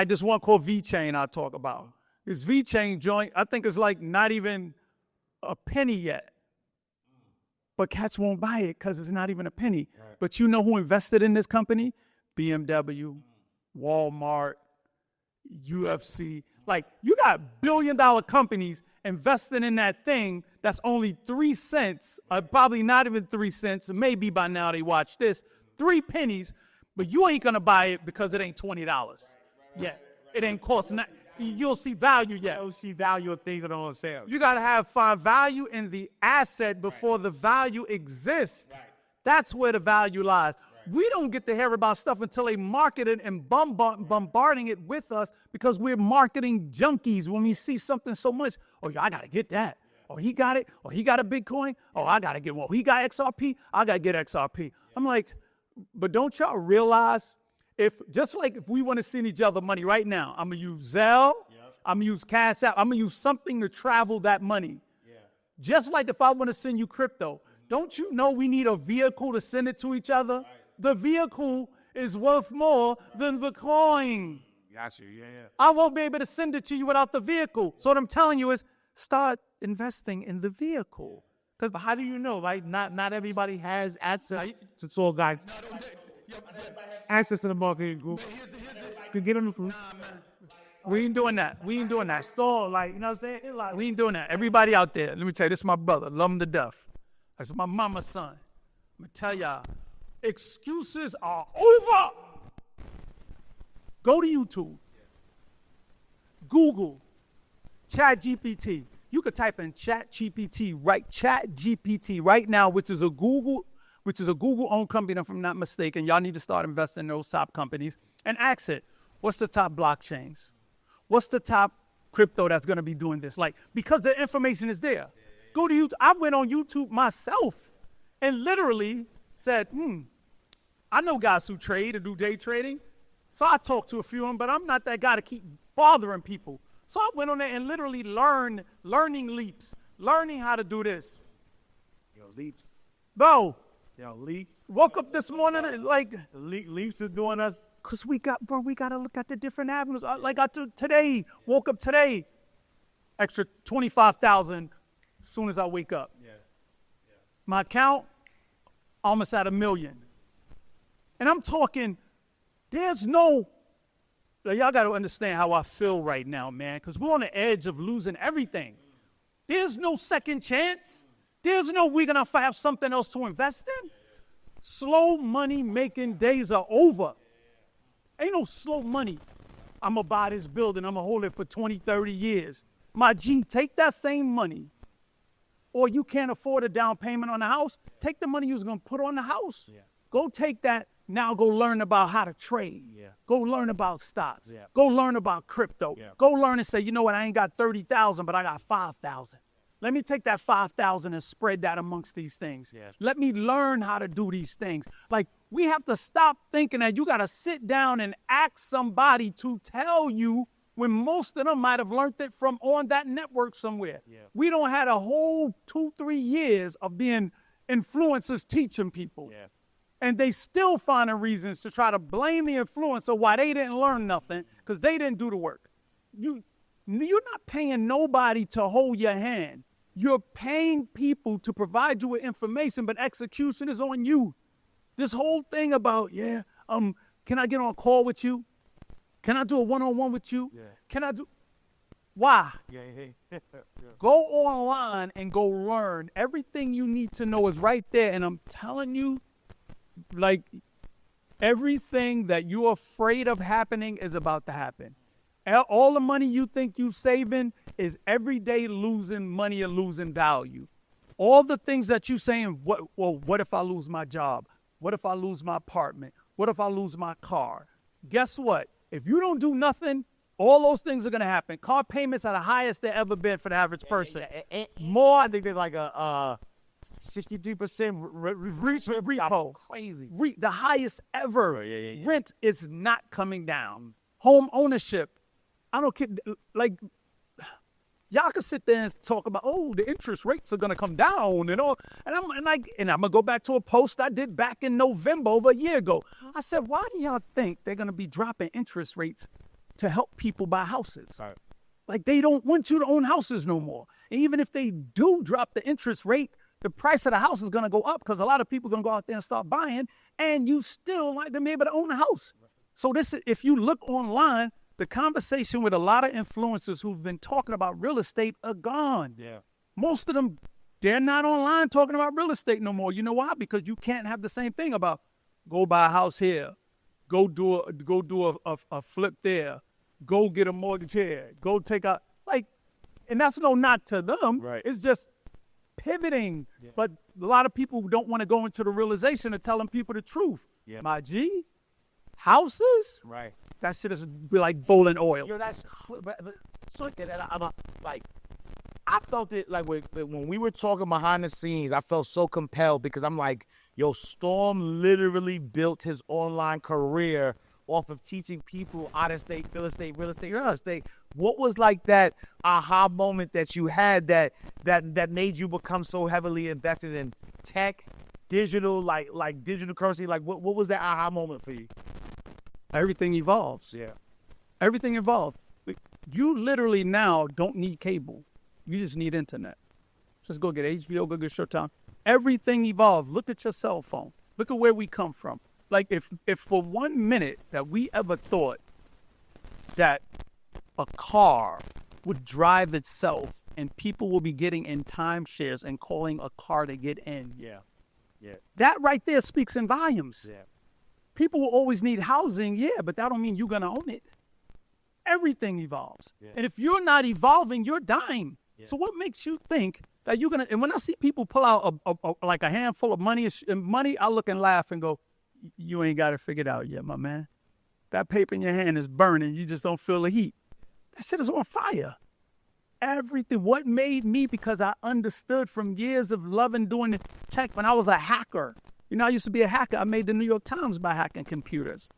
this one called V-Chain I talk about. This V-Chain joint, I think it's like not even a penny yet. But cats won't buy it because it's not even a penny. Right. But you know who invested in this company? BMW, Walmart, UFC. Like, you got billion-dollar companies investing in that thing that's only 3 cents, probably not even 3 cents, maybe by now they watch this, 3 pennies, but you ain't gonna buy it because it ain't $20 yet. It ain't costing that. You'll see value yet. You'll see value of things that are on sale. You gotta find value in the asset before the value exists. Right. That's where the value lies. Right. We don't get to hear about stuff until they market it and bombarding it with us because we're marketing junkies when we see something so much. Oh, yeah, I gotta get that. Yeah. Oh, he got it. Oh, he got a Bitcoin. Oh, I gotta get one. He got XRP. I gotta get XRP. Yeah. I'm like, but don't y'all realize if we want to send each other money right now, I'm gonna use Zelle, I'm gonna use Cash App, I'm gonna use something to travel that money. Yeah. Just like if I want to send you crypto, don't you know we need a vehicle to send it to each other? Right. The vehicle is worth more than the coin. Got you, yeah. I won't be able to send it to you without the vehicle. So what I'm telling you is start investing in the vehicle. But how do you know? Like, not everybody has access to tour guides. Access to the marketing group. Could get on the food. We ain't doing that. We ain't doing that. Store, like, you know what I'm saying? We ain't doing that. Everybody out there, let me tell you, this is my brother. Love him to death. That's my mama's son. I'm going to tell y'all, excuses are over. Go to YouTube. Google. ChatGPT. You could type in ChatGPT right now, which is a Google-owned company, if I'm not mistaken. Y'all need to start investing in those top companies and ask it, what's the top blockchains? What's the top crypto that's going to be doing this? Like, because the information is there. Go to YouTube. I went on YouTube myself and literally said, I know guys who trade and do day trading. So I talked to a few of them, but I'm not that guy to keep bothering people. So I went on there and literally learning leaps, learning how to do this. Leaps. Bro. Leaps. Woke up this morning and like. Leaps is doing us. Because we got to look at the different avenues. Like I did today, woke up today, extra $25,000 as soon as I wake up. Yeah. My account, almost at $1 million. And I'm talking, y'all got to understand how I feel right now, man, because we're on the edge of losing everything. There's no second chance. There's no we're going to have something else to invest in. Slow money making days are over. Ain't no slow money. I'm going to buy this building. I'm going to hold it for 20, 30 years. My G, take that same money. Or you can't afford a down payment on the house. Take the money you was going to put on the house. Yeah. Go take that. Now go learn about how to trade. Yeah. Go learn about stocks. Yeah. Go learn about crypto. Yeah. Go learn and say, you know what, I ain't got 30,000, but I got 5,000. Let me take that 5,000 and spread that amongst these things. Yeah. Let me learn how to do these things. Like, we have to stop thinking that you got to sit down and ask somebody to tell you when most of them might have learned it from on that network somewhere. Yeah. We don't had a whole 2-3 years of being influencers teaching people. Yeah. And they still finding reasons to try to blame the influencer why they didn't learn nothing because they didn't do the work. You're not paying nobody to hold your hand. You're paying people to provide you with information, but execution is on you. This whole thing about, can I get on a call with you? Can I do a one-on-one with you? Yeah. Can I do? Why? Yeah. Go online and go learn. Everything you need to know is right there. And I'm telling you, like, everything that you're afraid of happening is about to happen. All the money you think you're saving is every day losing money or losing value. All the things that you're saying, what if I lose my job? What if I lose my apartment? What if I lose my car? Guess what? If you don't do nothing, all those things are going to happen. Car payments are the highest they've ever been for the average person. More, I think there's like 63% repo. crazy. The highest ever. Yeah. Rent is not coming down. Home ownership, I don't care. Like, y'all can sit there and talk about, oh, the interest rates are gonna come down and all. And I'm gonna go back to a post I did back in November, over a year ago. I said, why do y'all think they're gonna be dropping interest rates to help people buy houses? Right. Like, they don't want you to own houses no more. And even if they do drop the interest rate, the price of the house is going to go up because a lot of people are going to go out there and start buying, and you still like to be able to own a house. So if you look online, the conversation with a lot of influencers who've been talking about real estate are gone. Yeah. Most of them, they're not online talking about real estate no more. You know why? Because you can't have the same thing about go buy a house here, go do a flip there, go get a mortgage here, go take out, like, and that's no not to them. Right. It's just pivoting. Yeah. But a lot of people don't want to go into the realization of telling people the truth. Yeah. My G, houses, right? That shit is be like bowling oil. Yo, that's but so that I'm like, I felt it like when we were talking behind the scenes. I felt so compelled because I'm like, yo, Storm literally built his online career off of teaching people out of state, real estate. What was like that aha moment that you had that made you become so heavily invested in tech, digital, like digital currency? Like what was that aha moment for you? Everything evolves. Yeah. Everything evolves. You literally now don't need cable. You just need internet. Just go get HBO, go get Showtime. Everything evolves. Look at your cell phone. Look at where we come from. Like if for 1 minute that we ever thought that a car would drive itself and people will be getting in timeshares and calling a car to get in. Yeah. That right there speaks in volumes. Yeah. People will always need housing, but that don't mean you're gonna own it. Everything evolves. Yeah. And if you're not evolving, you're dying. Yeah. So what makes you think that you're gonna, and when I see people pull out like a handful of money, I look and laugh and go, you ain't got it figured out yet, my man. That paper in your hand is burning. You just don't feel the heat. That shit is on fire. Everything. What made me, because I understood from years of loving doing the tech when I was a hacker. You know, I used to be a hacker. I made the New York Times by hacking computers.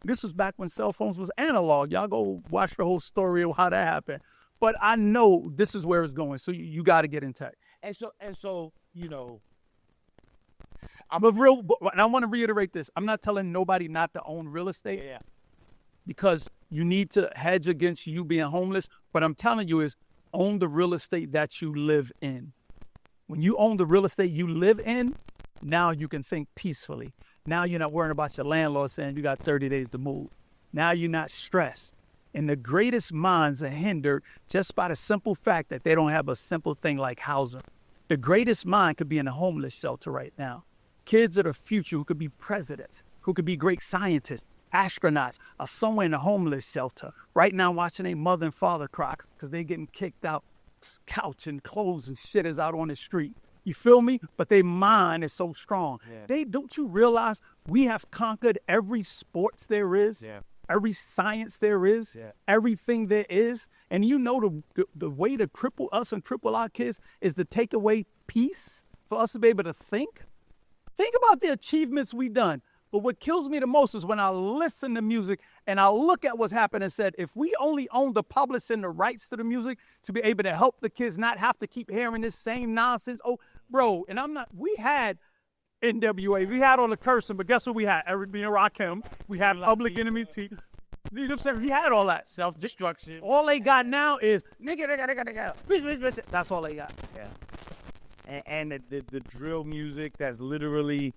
This was back when cell phones was analog. Y'all go watch the whole story of how that happened. But I know this is where it's going. So you got to get in tech. And so, you know, and I want to reiterate this. I'm not telling nobody not to own real estate. Yeah. Because you need to hedge against you being homeless. What I'm telling you is own the real estate that you live in. When you own the real estate you live in, now you can think peacefully. Now you're not worrying about your landlord saying you got 30 days to move. Now you're not stressed. And the greatest minds are hindered just by the simple fact that they don't have a simple thing like housing. The greatest mind could be in a homeless shelter right now. Kids of the future who could be presidents, who could be great scientists, astronauts, are somewhere in a homeless shelter right now watching their mother and father cry because they're getting kicked out. Couch and clothes and shit is out on the street. You feel me? But their mind is so strong. Yeah. Don't you realize we have conquered every sports there is? Yeah. Every science there is, everything there is. And you know the way to cripple us and cripple our kids is to take away peace for us to be able to think. Think about the achievements we've done. But what kills me the most is when I listen to music and I look at what's happened and said, if we only owned the publishing, the rights to the music to be able to help the kids not have to keep hearing this same nonsense. Oh, bro, and we had NWA, we had all the cursing, but guess what we had? Eric B. and Rakim, we had Public Enemy T. You know what I'm saying? We had all that. Self-destruction. All they got now is nigga. That's all they got. Yeah. And the drill music that's literally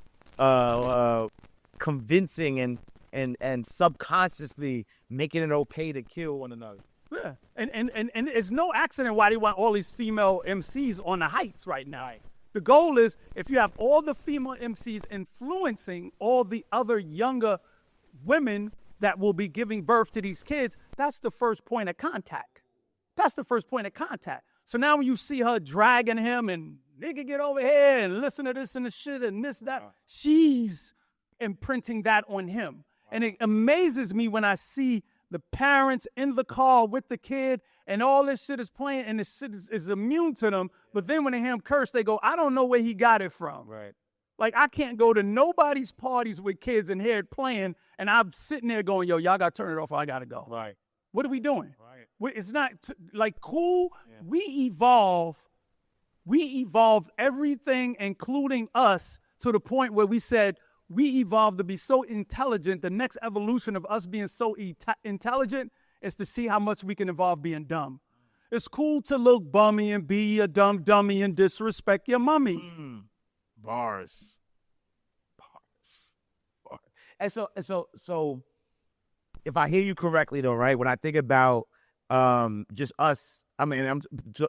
convincing and subconsciously making it okay to kill one another. Yeah. And it's no accident why they want all these female MCs on the heights right now. Right. The goal is if you have all the female MCs influencing all the other younger women that will be giving birth to these kids, that's the first point of contact. So now when you see her dragging him and nigga get over here and listen to this and the shit and this, that, she's imprinting that on him. And it amazes me when I see the parents in the car with the kid, and all this shit is playing, and this shit is immune to them. But then when they hear him curse, they go, I don't know where he got it from. Right. Like, I can't go to nobody's parties with kids and hear it playing, and I'm sitting there going, yo, y'all got to turn it off or I got to go. Right. What are we doing? Right. It's not, like, cool. Yeah. We evolved everything, including us, to the point where we said, we evolved to be so intelligent. The next evolution of us being so intelligent is to see how much we can evolve being dumb. It's cool to look bummy and be a dumb dummy and disrespect your mommy. Bars. And so if I hear you correctly though, right? When I think about just us, I mean,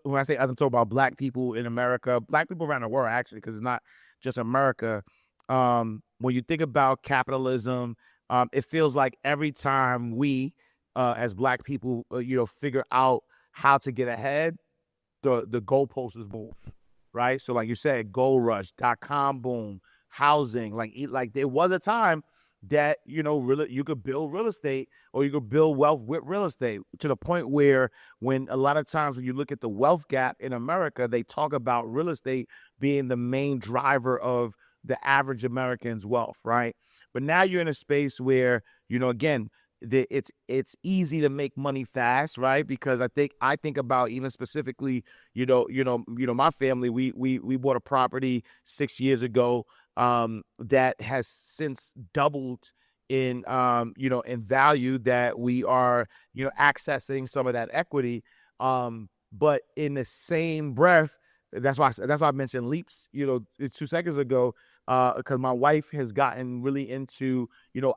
when I say us, I'm talking about black people in America, black people around the world actually, because it's not just America. When you think about capitalism, it feels like every time we, as black people, figure out how to get ahead, the goalposts move, right? So like you said, gold rush, .com boom, housing, like there was a time that, really, you could build real estate or you could build wealth with real estate, to the point where when a lot of times when you look at the wealth gap in America, they talk about real estate being the main driver of the average American's wealth, right? But now you're in a space where, again, it's easy to make money fast, right? Because I think about even specifically, my family, we bought a property 6 years ago that has since doubled in in value, that we are accessing some of that equity, but in the same breath, that's why I mentioned leaps 2 seconds ago, because my wife has gotten really into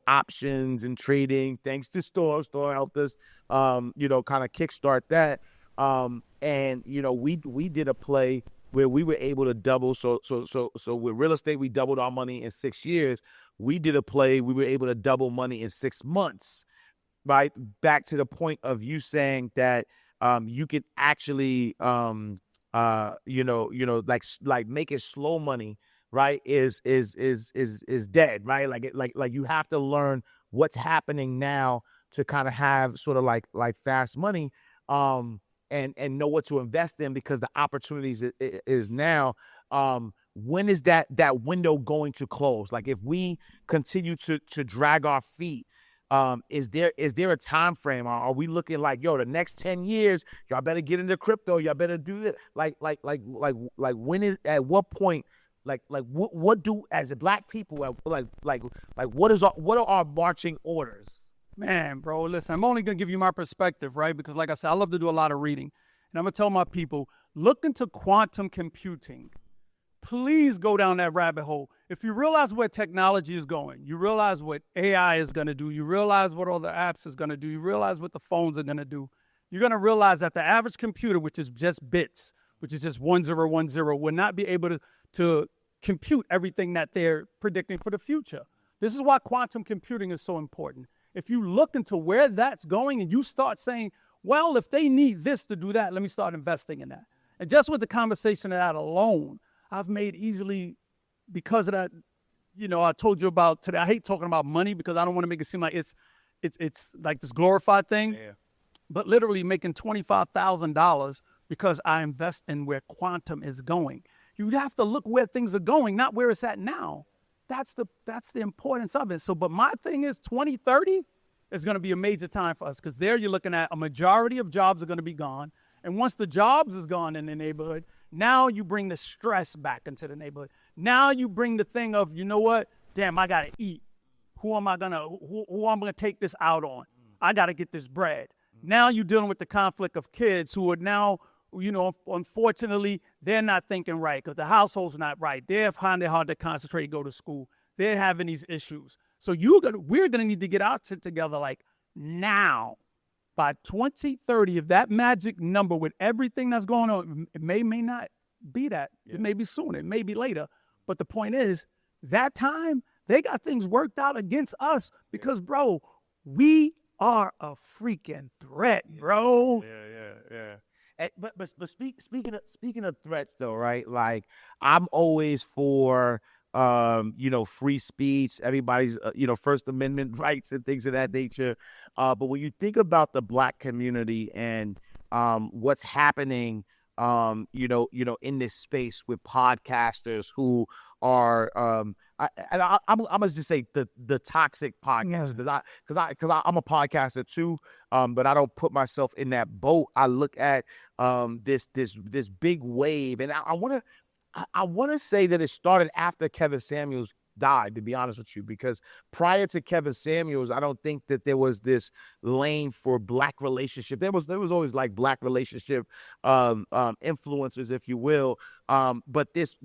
options and trading, thanks to Store helped us kind of kickstart that, and we did a play where we were able to double. So with real estate, we doubled our money in 6 years. We did a play, we were able to double money in 6 months, right? Back to the point of you saying that you could actually like making slow money, right, is dead, right? Like you have to learn what's happening now to kind of have sort of like fast money, and know what to invest in, because the opportunities is now. When is that window going to close? Like, if we continue to drag our feet, is there a time frame? Are we looking like, the next 10 years, y'all better get into crypto, y'all better do it? Like when is, at what point, what do, as a black people, what are our marching orders? Man, bro, listen, I'm only going to give you my perspective, right? Because like I said, I love to do a lot of reading. And I'm going to tell my people, look into quantum computing. Please go down that rabbit hole. If you realize where technology is going, you realize what AI is going to do, you realize what all the apps is going to do, you realize what the phones are going to do, you're going to realize that the average computer, which is just bits, which is just 1010, will not be able to compute everything that they're predicting for the future. This is why quantum computing is so important. If you look into where that's going and you start saying, well, if they need this to do that, let me start investing in that. And just with the conversation of that alone, I've made easily, because of that, I told you about today. I hate talking about money because I don't want to make it seem like it's like this glorified thing. Yeah. But literally making $25,000 because I invest in where quantum is going. You have to look where things are going, not where it's at now. That's the importance of it. So, but my thing is 2030 is going to be a major time for us, because there you're looking at a majority of jobs are going to be gone. And once the jobs is gone in the neighborhood, now you bring the stress back into the neighborhood. Now you bring the thing of, damn, I got to eat. Who am I going to take this out on? I got to get this bread. Now you're dealing with the conflict of kids who are now, unfortunately, they're not thinking right because the household's not right. They're finding it hard to concentrate and go to school. They're having these issues. So we're going to need to get our shit together like now. By 2030, if that magic number with everything that's going on, it may not be that. Yeah. It may be sooner. It may be later. But the point is, that time, they got things worked out against us because, bro, we are a freaking threat, bro. Yeah. But speaking of threats, though, right? Like, I'm always for free speech, everybody's, First Amendment rights and things of that nature. But when you think about the Black community and what's happening, in this space with podcasters who are, I'm gonna just say the toxic podcasters, because I'm a podcaster too, but I don't put myself in that boat. I look at this big wave, and I want to say that it started after Kevin Samuels died, to be honest with you, because prior to Kevin Samuels, I don't think that there was this lane for Black relationship. There was always like Black relationship influencers, if you will, but this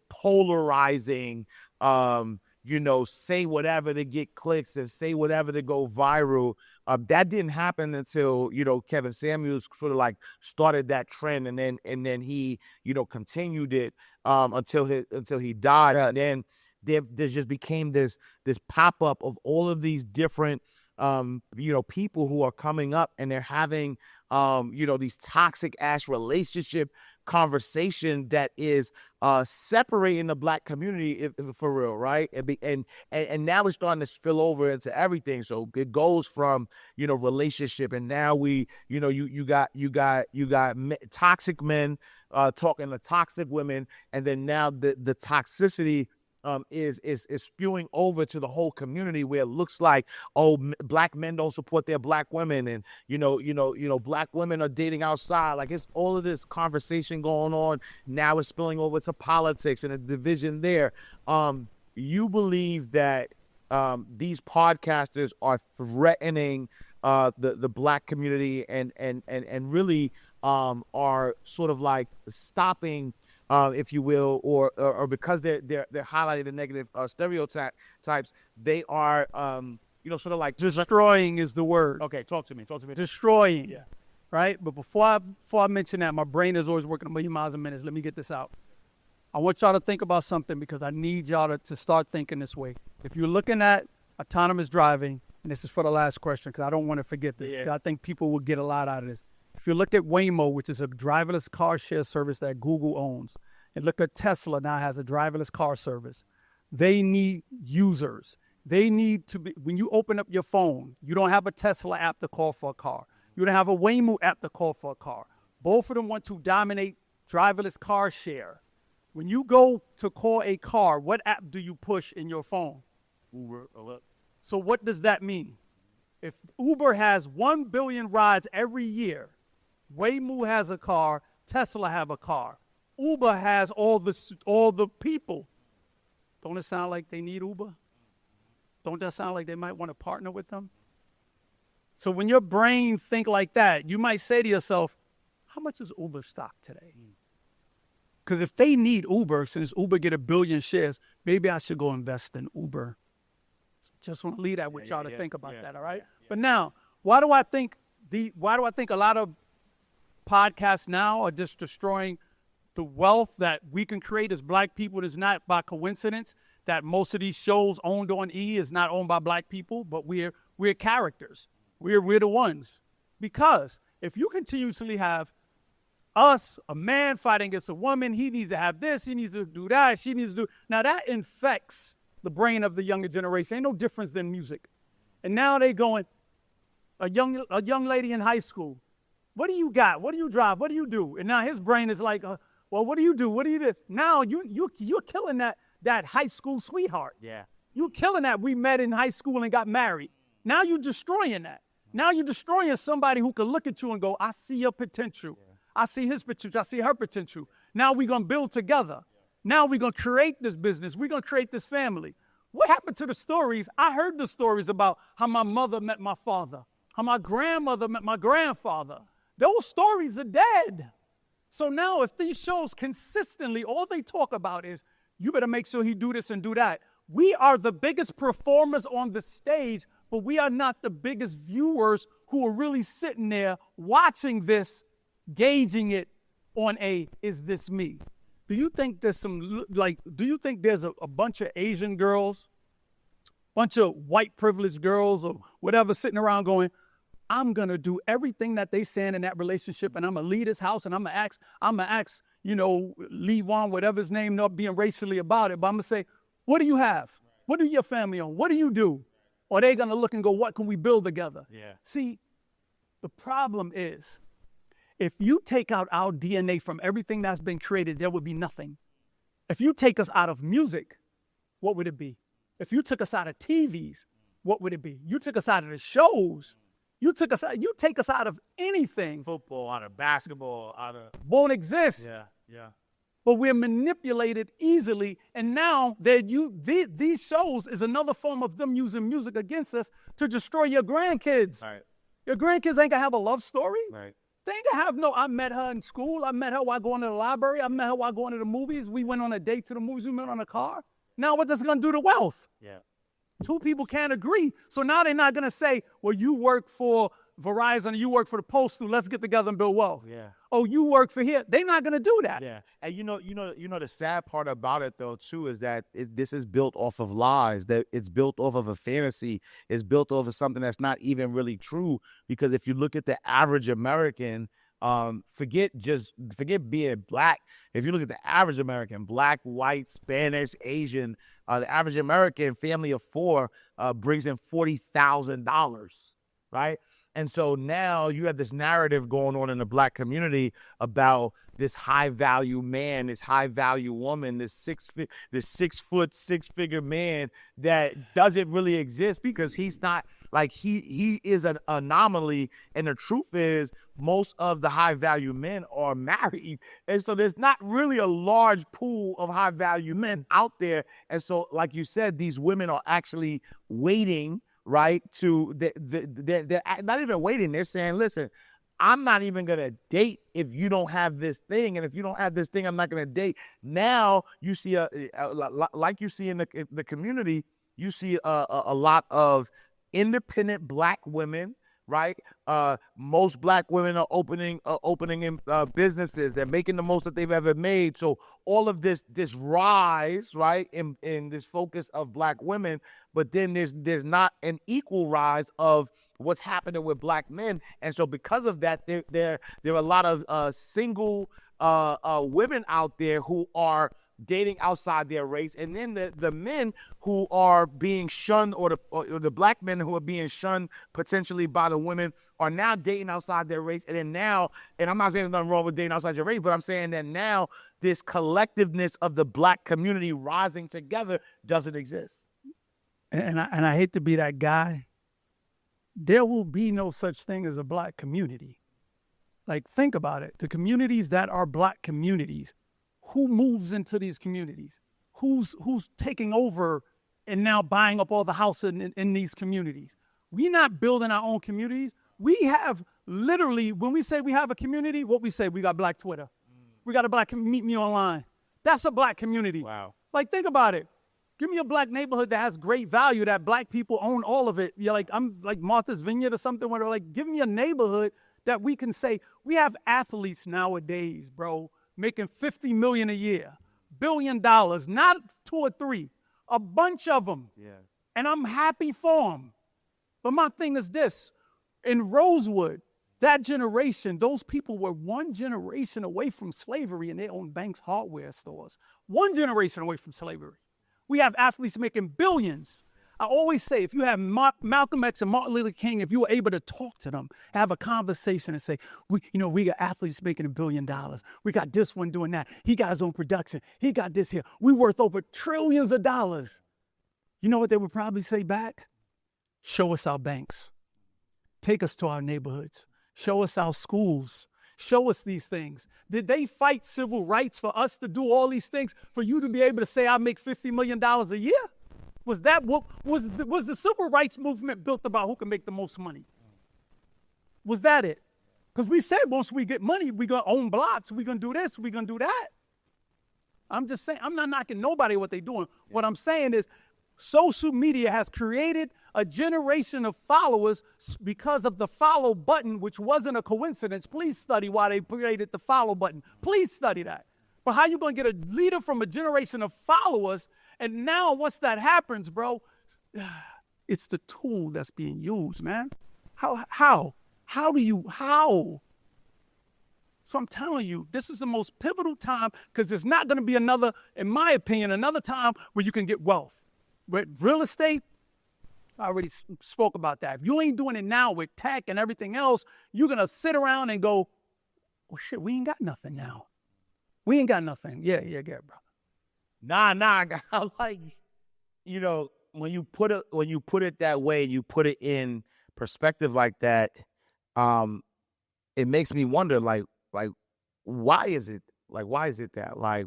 polarizing, say whatever to get clicks and say whatever to go viral. That didn't happen until Kevin Samuels sort of like started that trend, and then he continued it until he died, and then there just became this pop-up of all of these different people who are coming up, and they're having these toxic ass relationship conversation that is separating the Black community, for real, right? And now it's starting to spill over into everything. So it goes from relationship, and now we you got toxic men talking to toxic women, and then now the toxicity is spewing over to the whole community, where it looks like, Black men don't support their Black women, and Black women are dating outside. Like, it's all of this conversation going on. Now it's spilling over to politics and a division there. You believe that these podcasters are threatening the Black community and really are sort of like stopping, if you will, or because they're highlighting the negative stereotypes, they are sort of like Destroying is the word. Okay, talk to me. Destroying. Yeah. Right? But before I mention that, my brain is always working a million miles a minute. Let me get this out. I want y'all to think about something, because I need y'all to start thinking this way. If you're looking at autonomous driving, and this is for the last question, because I don't want to forget this. Yeah. 'Cause I think people will get a lot out of this. If you look at Waymo, which is a driverless car share service that Google owns, and look at Tesla now has a driverless car service, they need users. They need to be, when you open up your phone, you don't have a Tesla app to call for a car. You don't have a Waymo app to call for a car. Both of them want to dominate driverless car share. When you go to call a car, what app do you push in your phone? Uber alert. So what does that mean? If Uber has 1 billion rides every year, Waymo has a car, Tesla have a car, Uber has all the people. Don't it sound like they need Uber? Don't that sound like they might want to partner with them? So when your brain think like that, you might say to yourself, how much is Uber stock today? Because if they need Uber, since Uber get 1 billion shares, maybe I should go invest in Uber. Just want to leave that with y'all to think about that, all right? But now, why do I think a lot of podcasts now are just destroying the wealth that we can create as Black people? It is not by coincidence that most of these shows owned on E is not owned by Black people, but we're characters. We're the ones. Because if you continuously have us, a man fighting against a woman, he needs to have this, he needs to do that, she needs to do. Now that infects the brain of the younger generation. Ain't no difference than music. And now they going, a young lady in high school, what do you got? What do you drive? What do you do? And now his brain is like, well, what do you do? What do you this? Now you're killing that high school sweetheart. Yeah. You're killing that we met in high school and got married. Now you're destroying that. Now you're destroying somebody who can look at you and go, I see your potential. Yeah. I see his potential. I see her potential. Now we're going to build together. Now we're going to create this business. We're going to create this family. What happened to the stories? I heard the stories about how my mother met my father, how my grandmother met my grandfather. Those stories are dead. So now if these shows consistently, all they talk about is, you better make sure he do this and do that. We are the biggest performers on the stage, but we are not the biggest viewers who are really sitting there watching this, gauging it on is this me? Do you think there's a bunch of Asian girls, bunch of white privileged girls or whatever sitting around going, I'm going to do everything that they saying in that relationship, and I'm going to leave this house, and I'm going to ask, Lee Wan, whatever his name, not being racially about it, but I'm going to say, What do you have? What do your family own? What do you do? Or they gonna look and go, what can we build together? Yeah. See, the problem is, if you take out our DNA from everything that's been created, there would be nothing. If you take us out of music, what would it be? If you took us out of TVs, what would it be? You took us out of the shows. You take us out of anything. Football, out of basketball, out of. Won't exist. Yeah. But we're manipulated easily, and now these shows is another form of them using music against us to destroy your grandkids. Right. Your grandkids ain't gonna have a love story. Right. They ain't gonna have no, I met her in school, I met her while going to the library, I met her while going to the movies, we went on a date to the movies, we went on a car. Now what that's gonna do to wealth? Yeah. Two people can't agree. So now they're not gonna say, well, you work for Verizon, you work for the Postal, let's get together and build wealth. Yeah. Oh, you work for here. They're not gonna do that. Yeah, and you know, the sad part about it though too is that this is built off of lies. That it's built off of a fantasy. It's built off of something that's not even really true. Because if you look at the average American, forget being black. If you look at the average American, black, white, Spanish, Asian, the average American family of four brings in $40,000, right? And so now you have this narrative going on in the black community about this high value man, this high value woman, this 6 foot, 6-figure man that doesn't really exist because he's not like he is an anomaly. And the truth is most of the high value men are married. And so there's not really a large pool of high value men out there. And so, like you said, these women are actually waiting, right? They're not even waiting. They're saying, listen, I'm not even going to date if you don't have this thing. And if you don't have this thing, I'm not going to date. Now you see, like you see in the community, you see a lot of independent black women, right? Most black women are opening businesses. They're making the most that they've ever made. So all of this rise, right, in this focus of black women, but then there's not an equal rise of what's happening with black men. And so because of that, there are a lot of single women out there who are dating outside their race, and then the men who are being shunned, or the black men who are being shunned potentially by the women, are now dating outside their race. And then now, and I'm not saying there's nothing wrong with dating outside your race, but I'm saying that now this collectiveness of the black community rising together doesn't exist. And I hate to be that guy. There will be no such thing as a black community. Like, think about it. The communities that are black communities, who moves into these communities? Who's taking over and now buying up all the houses in these communities? We're not building our own communities. We have literally, when we say we have a community, what we say, we got black Twitter. We got a black meet me online. That's a black community. Wow. Like, think about it. Give me a black neighborhood that has great value, that black people own all of it. You're like, I'm like Martha's Vineyard or something, where they're like, give me a neighborhood that we can say, we have athletes nowadays, bro, making $50 million a year, $1 billion, not 2 or 3, a bunch of them. Yeah. And I'm happy for them. But my thing is this, in Rosewood, that generation, those people were one generation away from slavery, and they own Banks hardware stores. One generation away from slavery. We have athletes making billions. I always say, if you have Malcolm X and Martin Luther King, if you were able to talk to them, have a conversation and say, we got athletes making $1 billion. We got this one doing that. He got his own production. He got this here. We worth over trillions of dollars. You know what they would probably say back? Show us our banks. Take us to our neighborhoods. Show us our schools. Show us these things. Did they fight civil rights for us to do all these things, for you to be able to say, I make $50 million a year? Was that what was the civil rights movement built about who can make the most money? Was that it? Because we said once we get money, we're going to own blocks, we're going to do this, we're going to do that. I'm just saying, I'm not knocking nobody what they're doing. Yeah. What I'm saying is social media has created a generation of followers because of the follow button, which wasn't a coincidence. Please study why they created the follow button. Please study that. But how you going to get a leader from a generation of followers? And now once that happens, bro, it's the tool that's being used, man. How? So I'm telling you, this is the most pivotal time because there's not going to be another, in my opinion, another time where you can get wealth. With real estate, I already spoke about that. If you ain't doing it now with tech and everything else, you're going to sit around and go, oh, shit, we ain't got nothing now. We ain't got nothing. Yeah, bro. Nah, I like, when you put it that way, you put it in perspective like that, it makes me wonder, like, why is it that, like,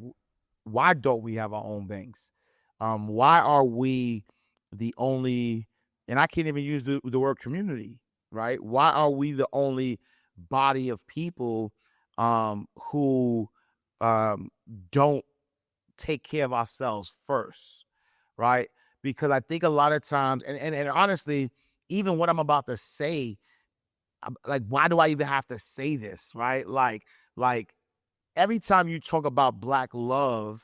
why don't we have our own banks? Why are we the only, and I can't even use the word community, right? Why are we the only body of people who don't take care of ourselves first, right? Because I think a lot of times, and honestly, even what I'm about to say, like, why do I even have to say this, right? Like every time you talk about Black love,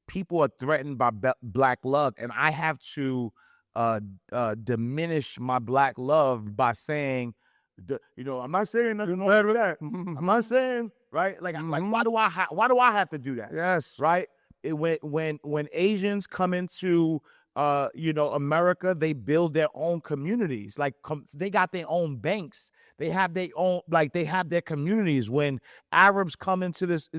people are threatened by Black love, and I have to diminish my Black love by saying, I'm not saying nothing bad with that. I'm not saying, right? Like, why do I have to do that? Yes. Right? When Asians come into America, they build their own communities. Like, they got their own banks. They have their own, like, they have their communities. When Arabs come into this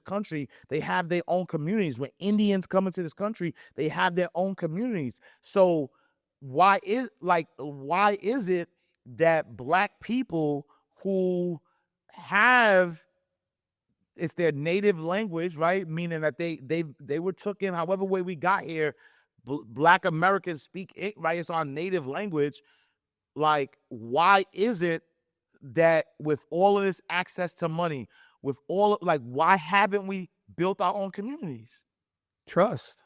country, they have their own communities. When Indians come into this country, they have their own communities. So why is it that Black people who have, it's their native language, right? Meaning that they were took in however way we got here, Black Americans speak it, right? It's our native language. Like, why is it that with all of this access to money, why haven't we built our own communities? Trust.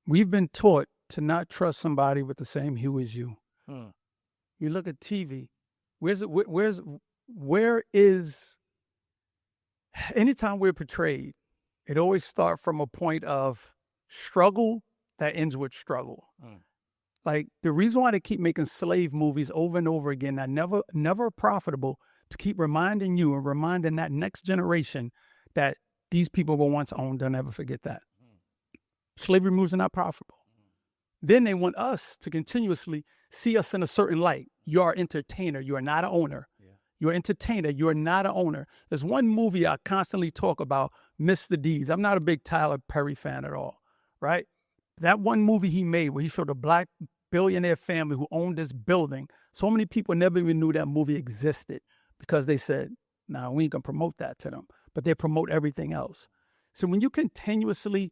We've been taught to not trust somebody with the same hue as you. You look at TV. Where is, anytime we're portrayed, it always starts from a point of struggle that ends with struggle. Like, the reason why they keep making slave movies over and over again that never profitable, to keep reminding you and reminding that next generation that these people were once owned. They'll never forget that. Slavery movies are not profitable. Then they want us to continuously see us in a certain light. You're an entertainer. You are not an owner. You're an entertainer. You're not an owner. There's one movie I constantly talk about, Mr. Deeds. I'm not a big Tyler Perry fan at all, right? That one movie he made where he showed a Black billionaire family who owned this building. So many people never even knew that movie existed because they said, nah, we ain't gonna promote that to them. But they promote everything else. So when you continuously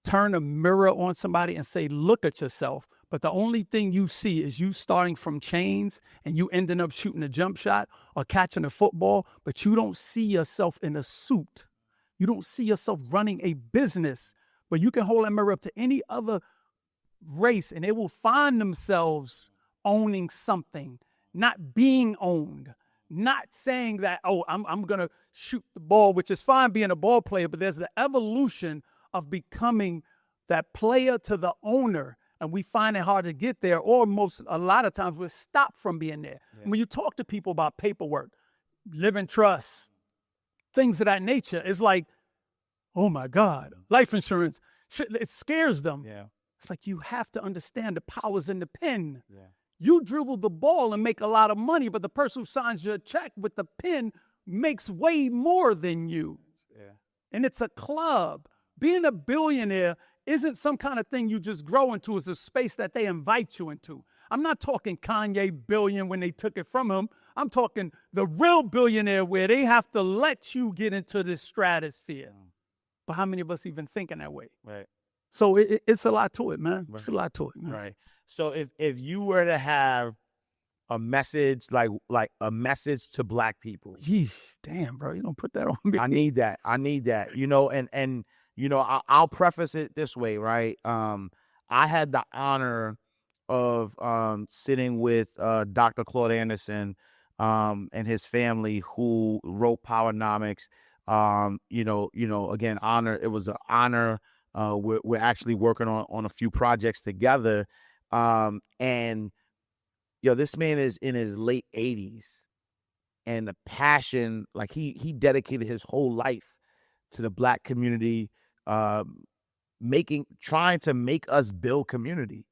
turn a mirror on somebody and say, look at yourself, but the only thing you see is you starting from chains and you ending up shooting a jump shot or catching a football, but you don't see yourself in a suit. You don't see yourself running a business. But you can hold that mirror up to any other race and they will find themselves owning something, not being owned, not saying that, oh, I'm going to shoot the ball, which is fine being a ball player, but there's the evolution of becoming that player to the owner. And we find it hard to get there, or a lot of times we're stopped from being there. Yeah. When you talk to people about paperwork, living trust, things of that nature, it's like, oh my God, life insurance, it scares them. Yeah. It's like, you have to understand the power's in the pen. Yeah. You dribble the ball and make a lot of money, but the person who signs your check with the pen makes way more than you. Yeah. And it's a club. Being a billionaire isn't some kind of thing you just grow into. It's a space that they invite you into. I'm not talking Kanye billion when they took it from him. I'm talking the real billionaire where they have to let you get into this stratosphere. But how many of us even think in that way? Right. So it's a lot to it, man. Right. It's a lot to it, man. Right. So if you were to have a message, like a message to Black people. Yeesh, damn, bro, you don't put that on me. I need that. And I'll preface it this way, right? I had the honor of sitting with Dr. Claude Anderson and his family, who wrote Powernomics. Again, honor. It was an honor. We're actually working on a few projects together. And this man is in his late 80s, and the passion. Like he dedicated his whole life to the Black community, trying to make us build community.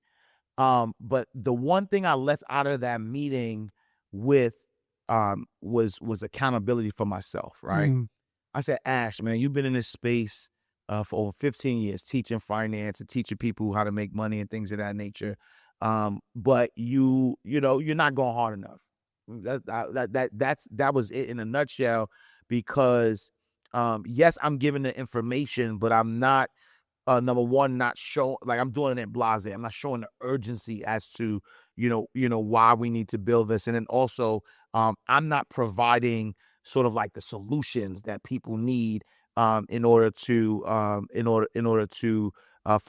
But the one thing I left out of that meeting with was accountability for myself, right? I said, Ash, man, you've been in this space for over 15 years, teaching finance and teaching people how to make money and things of that nature. But you're not going hard enough. That was it in a nutshell. Because yes, I'm giving the information, but I'm not. Number one, not show, like I'm doing it in blase. I'm not showing the urgency as to, why we need to build this. And then also, I'm not providing sort of like the solutions that people need in order to for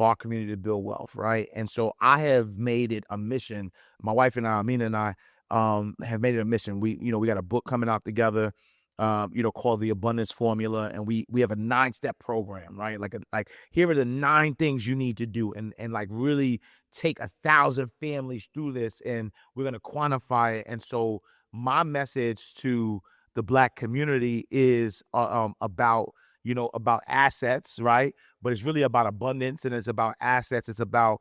our community to build wealth, right? And so I have made it a mission. My wife and I, Amina and I, have made it a mission. We got a book coming out together, called The Abundance Formula, and we have a 9-step program, right? Like here are the 9 things you need to do, and like really take 1,000 families through this, and we're gonna quantify it. And so my message to the Black community is about assets, right? But it's really about abundance, and it's about assets. It's about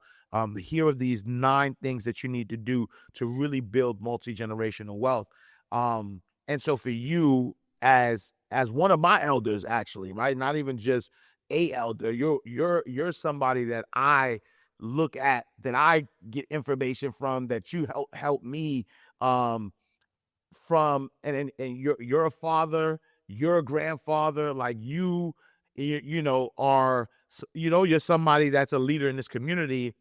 here are these 9 things that you need to do to really build multi-generational wealth. And so for you, as one of my elders, actually, right? Not even just a elder, you're somebody that I look at, that I get information from, that you help me from, and you're a father, you're a grandfather, like you're somebody that's a leader in this community.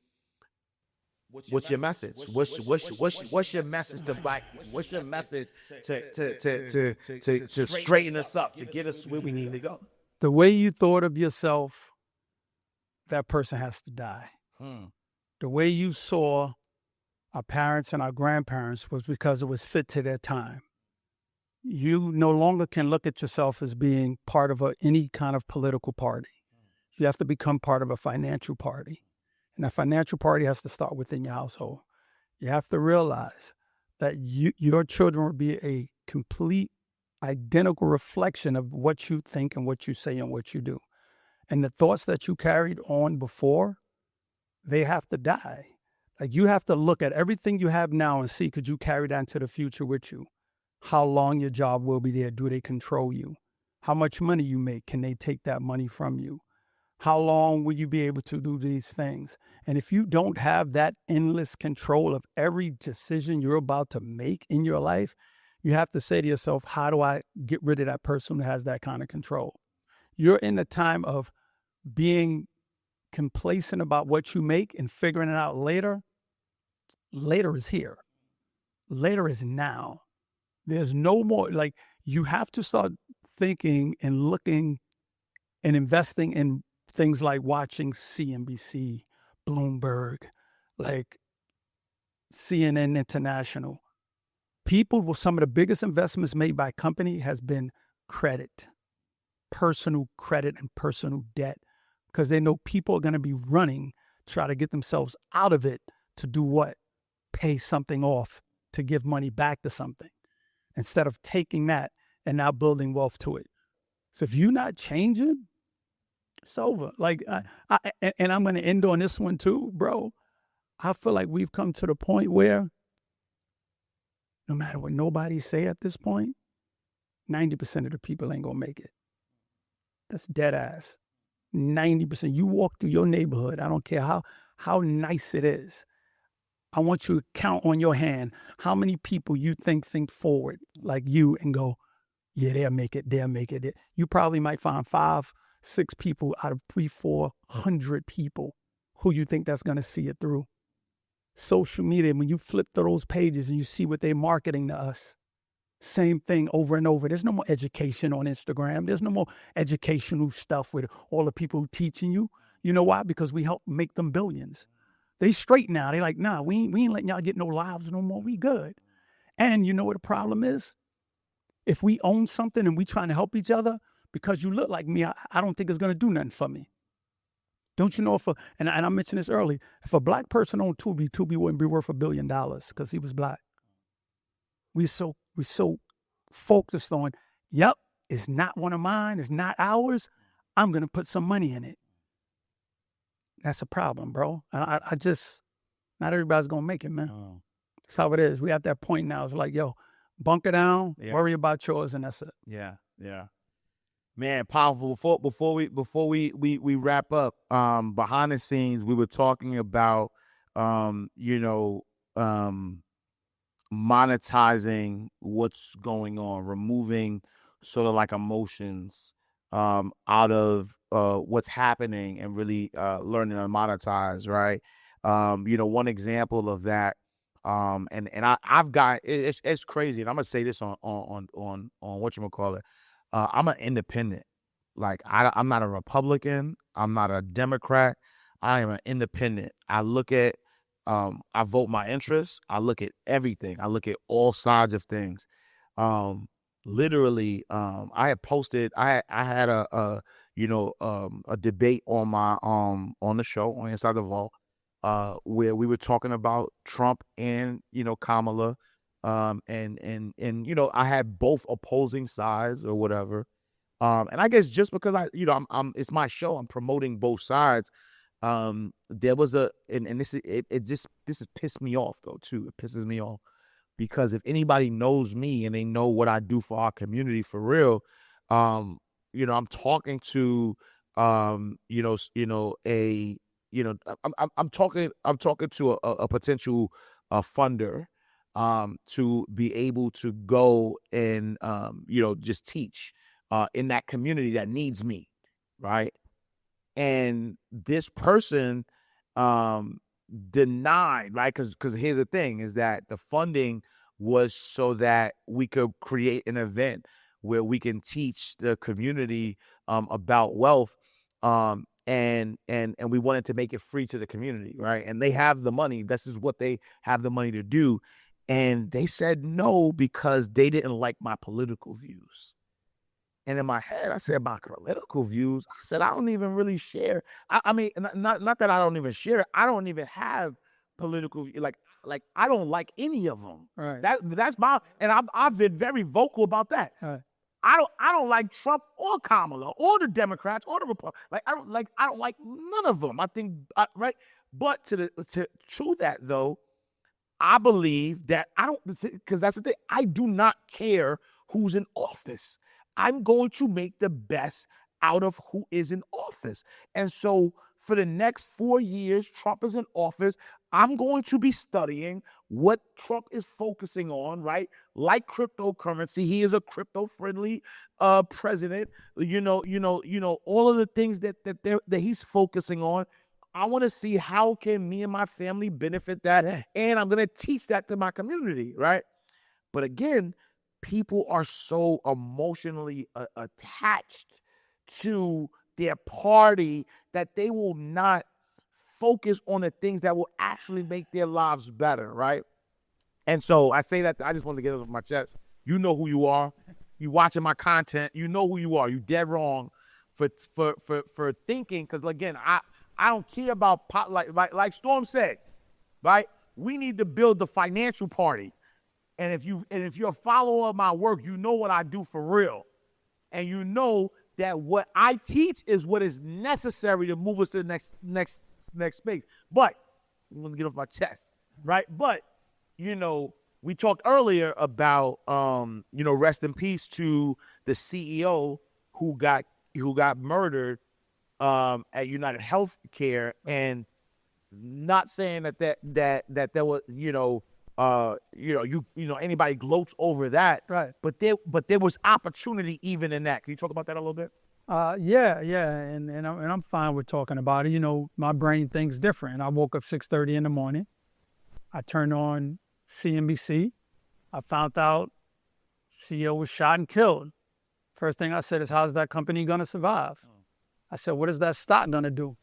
What's your message? What's your message to Black? What's your message to straighten us up, to get us where we need to go? The way you thought of yourself, that person has to die. The way you saw our parents and our grandparents was because it was fit to their time. You no longer can look at yourself as being part of any kind of political party. You have to become part of a financial party. And that financial party has to start within your household. You have to realize that your children will be a complete, identical reflection of what you think and what you say and what you do. And the thoughts that you carried on before, they have to die. Like, you have to look at everything you have now and see, could you carry that into the future with you? How long your job will be there? Do they control you? How much money you make? Can they take that money from you? How long will you be able to do these things? And if you don't have that endless control of every decision you're about to make in your life, you have to say to yourself, how do I get rid of that person who has that kind of control? You're in the time of being complacent about what you make and figuring it out later. Later is here. Later is now. There's no more, like, you have to start thinking and looking and investing in things like watching CNBC, Bloomberg, like CNN International. People with some of the biggest investments made by company has been credit, personal credit and personal debt, because they know people are going to be running, try to get themselves out of it to do what? Pay something off, to give money back to something, instead of taking that and now building wealth to it. So if you're not changing, it's over. Like, and I'm going to end on this one too, bro. I feel like we've come to the point where no matter what nobody say at this point, 90% of the people ain't going to make it. That's dead ass. 90%. You walk through your neighborhood, I don't care how nice it is. I want you to count on your hand how many people you think forward like you and go, yeah, they'll make it. You probably might find 5-6 people out of 300-400 people who you think that's going to see it through. Social media, when you flip through those pages and you see what they're marketing to us, same thing over and over. There's no more education on Instagram. There's no more educational stuff with all the people who teaching you. You know why? Because we help make them billions. They straight now. They like, nah, we ain't letting y'all get no lives no more. We good. And you know what the problem is? If we own something and we trying to help each other, because you look like me, I don't think it's going to do nothing for me. Don't you know and I mentioned this early, if a black person owned Tubi wouldn't be worth $1 billion because he was black. We're so focused on, yep, it's not one of mine, it's not ours, I'm going to put some money in it. That's a problem, bro. I just, not everybody's going to make it, man. Oh. That's how it is. We at that point now. It's like, yo, bunker down, Yeah. worry about yours, and that's it. Yeah. Man, powerful. Before we wrap up, behind the scenes, we were talking about, monetizing what's going on, removing sort of like emotions out of what's happening, and really learning to monetize, right? One example of that, and I've got it's crazy, and I'm gonna say this on whatchamacallit. I'm an independent. Like I'm not a Republican. I'm not a Democrat. I am an independent. I look at, I vote my interests. I look at everything. I look at all sides of things. Literally, I had posted. I had a debate on my on the show on Inside the Vault, where we were talking about Trump and Kamala. And I had both opposing sides or whatever. And I guess just because I'm it's my show, I'm promoting both sides. There was and this has pissed me off though too. It pisses me off because if anybody knows me and they know what I do for our community for real, I'm talking to I'm talking to a potential funder to be able to go and just teach in that community that needs me, right? And this person denied, right? Because here's the thing is that the funding was so that we could create an event where we can teach the community about wealth, and we wanted to make it free to the community, right? And they have the money. This is what they have the money to do. And they said no because they didn't like my political views. And in my head, I said, my political views, I said, I don't even really share. I mean, not that I don't even share. I don't even have political, like I don't like any of them. Right. That's my, and I've been very vocal about that. Right. I don't like Trump or Kamala or the Democrats or the Republicans. I don't like none of them. I think, right. But to that though, I believe that because that's the thing. I do not care who's in office. I'm going to make the best out of who is in office. And so for the next 4 years, Trump is in office. I'm going to be studying what Trump is focusing on, right? Like cryptocurrency. He is a crypto-friendly president. All of the things that he's focusing on. I want to see how can me and my family benefit that. And I'm going to teach that to my community, right? But again, people are so emotionally attached to their party that they will not focus on the things that will actually make their lives better, right? And so I say that, I just want to get it off my chest. You know who you are. You watching my content. You know who you are. You dead wrong for thinking, because again, I don't care about like Storm said, right? We need to build the financial party. And if you're a follower of my work, you know what I do for real. And you know that what I teach is what is necessary to move us to the next space. But I'm gonna get off my chest, right? But we talked earlier about rest in peace to the CEO who got murdered at United Healthcare, and not saying that there was anybody gloats over that, Right. But there was opportunity even in that. Can you talk about that a little bit? Yeah, and I'm fine with talking about it. My brain thinks different. I woke up 6:30 in the morning. I turned on CNBC. I found out CEO was shot and killed. First thing I said is, how's that company gonna survive? I said, what is that stock gonna do?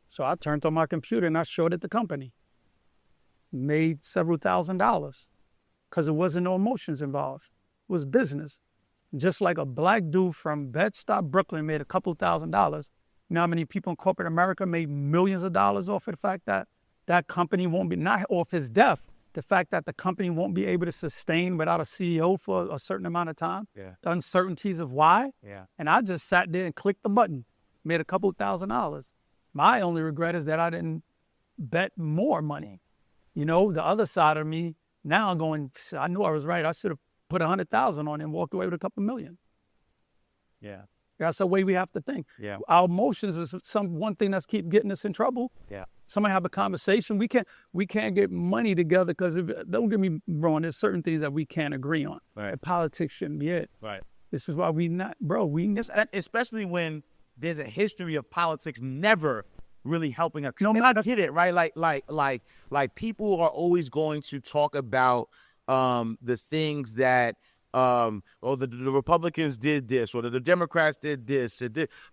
So I turned on my computer and I showed it the company. Made several $1,000s because there wasn't no emotions involved. It was business. Just like a black dude from Bed-Stuy, Brooklyn made a couple $1,000s. You know how many people in corporate America made millions of dollars off of the fact that that company won't be, not off his death, the fact that the company won't be able to sustain without a CEO for a certain amount of time, the uncertainties of why. And I just sat there and clicked the button, made a couple $1,000s. My only regret is that I didn't bet more money. You know, the other side of me now I'm going, I knew I was right. I should have put 100,000 on it and walked away with a couple million. Yeah. That's the way we have to think. Yeah. Our emotions is one thing that's keep getting us in trouble. Yeah. Somebody have a conversation. We can't get money together because don't get me wrong. There's certain things that we can't agree on. Right. Politics shouldn't be it. Right. This is why Especially when there's a history of politics never really helping us. No And matter- I get it, right? Like people are always going to talk about the things that the Republicans did this, or the Democrats did this,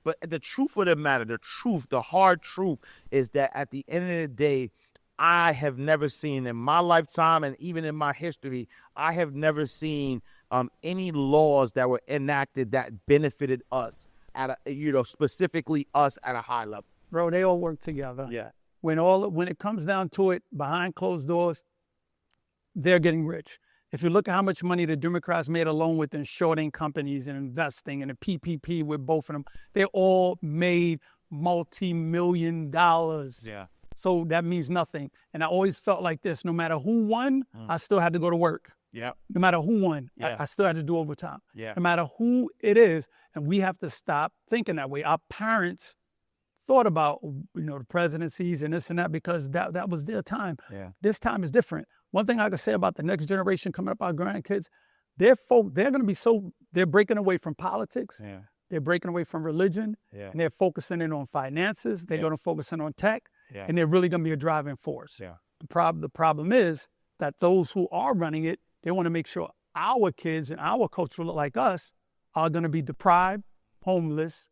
but the truth of the matter, the hard truth is that at the end of the day, I have never seen in my lifetime and even in my history, I have never seen any laws that were enacted that benefited us specifically us at a high level. Bro, they all work together. Yeah. When it comes down to it, behind closed doors, they're getting rich. If you look at how much money the Democrats made alone with shorting companies and investing and the PPP with both of them, they all made multi-million dollars. Yeah. So that means nothing. And I always felt like this, no matter who won, I still had to go to work. Yeah. No matter who won, Yeah. I still had to do overtime. Yeah. No matter who it is. And we have to stop thinking that way. Our parents thought about, the presidencies and this and that because that was their time. Yeah. This time is different. One thing I can say about the next generation coming up, our grandkids, they're going to be they're breaking away from politics. Yeah. They're breaking away from religion. Yeah. And they're focusing in on finances. They're going to focus in on tech. Yeah. And they're really going to be a driving force. Yeah. The problem is that those who are running it, they want to make sure our kids and our culture look like us are going to be deprived, homeless,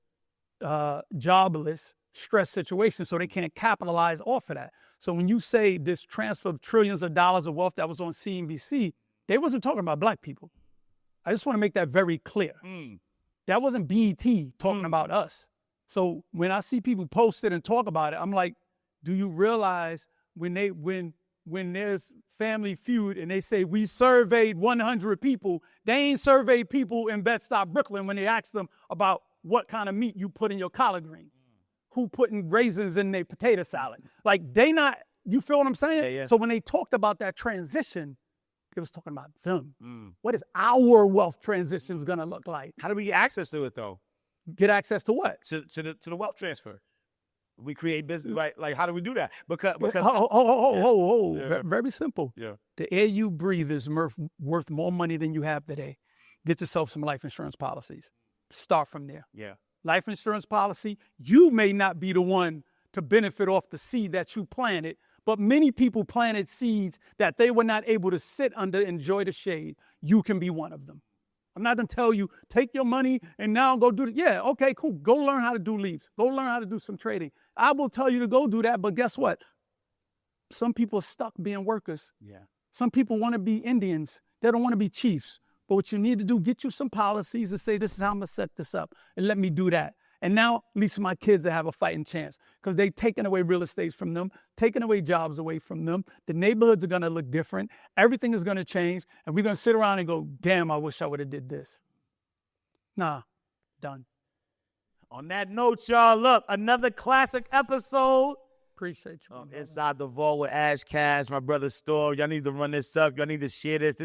jobless, stress situations, so they can't capitalize off of that. So when you say this transfer of trillions of dollars of wealth that was on CNBC, they wasn't talking about black people. I just want to make that very clear. That wasn't BET talking about us. So when I see people post it and talk about it, I'm like, do you realize when there's Family Feud and they say we surveyed 100 people, they ain't surveyed people in Bed-Stuy, Brooklyn when they asked them about what kind of meat you put in your collard greens, who putting raisins in their potato salad. Like you feel what I'm saying? Yeah, yeah. So when they talked about that transition, they was talking about them. What is our wealth transitions gonna look like? How do we get access to it though? Get access to what? To the wealth transfer. We create business, right? Like, how do we do that? Because Yeah. Very simple. Yeah. The air you breathe is worth more money than you have today. Get yourself some life insurance policies. Start from there. Yeah. Life insurance policy, you may not be the one to benefit off the seed that you planted, but many people planted seeds that they were not able to sit under, enjoy the shade. You can be one of them. I'm not going to tell you, take your money and now go do it. Yeah, okay, cool. Go learn how to do leaves. Go learn how to do some trading. I will tell you to go do that, but guess what? Some people are stuck being workers. Yeah. Some people want to be Indians. They don't want to be chiefs. But what you need to do, get you some policies and say, this is how I'm going to set this up, and let me do that. And now, at least my kids will have a fighting chance because they've taken away real estate from them, taken away jobs away from them. The neighborhoods are going to look different. Everything is going to change. And we're going to sit around and go, damn, I wish I would have did this. Nah, done. On that note, y'all, look, another classic episode. Appreciate you. Inside the Vault with Ash Cash, my brother Storm. Y'all need to run this up. Y'all need to share this.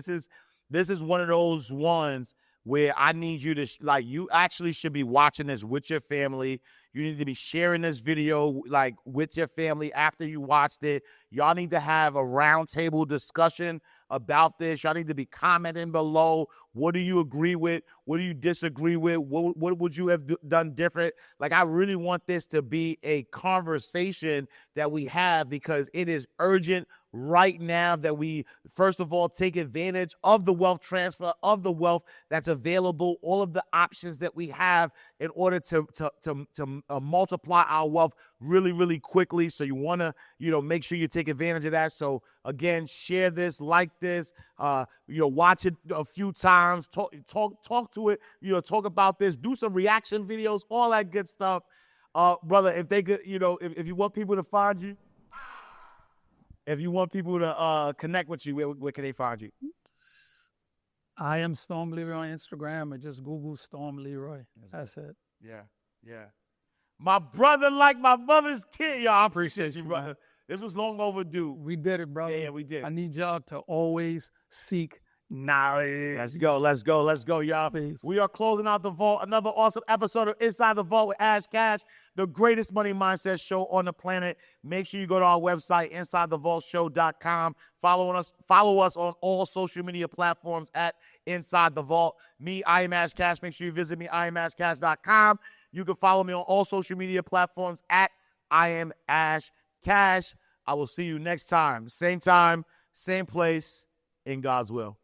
This is one of those ones where I need you to, you actually should be watching this with your family. You need to be sharing this video, with your family after you watched it. Y'all need to have a roundtable discussion about this. Y'all need to be commenting below. What do you agree with? What do you disagree with? What would you have done different? I really want this to be a conversation that we have because it is urgent right now that we, first of all, take advantage of the wealth transfer, of the wealth that's available, all of the options that we have in order to multiply our wealth really, really quickly. So you want to, make sure you take advantage of that. So again, share this, like this, watch it a few times, talk to it, talk about this, do some reaction videos, all that good stuff. Brother, if they could, if you want people to find you. If you want people to connect with you, where can they find you? I am Storm Leroy on Instagram, or just Google Storm Leroy. That's it. Yeah, yeah. My brother like my mother's kid. Y'all, I appreciate you, brother. This was long overdue. We did it, brother. Yeah, we did. I need y'all to always seek knowledge. Let's go, y'all. Peace. We are closing out the vault. Another awesome episode of Inside the Vault with Ash Cash, the greatest money mindset show on the planet. Make sure you go to our website, InsideTheVaultShow.com. Follow us on all social media platforms at Inside the Vault. Me, I am Ash Cash. Make sure you visit me, IamAshCash.com. You can follow me on all social media platforms at I am Ash Cash. I will see you next time, same place, in God's will.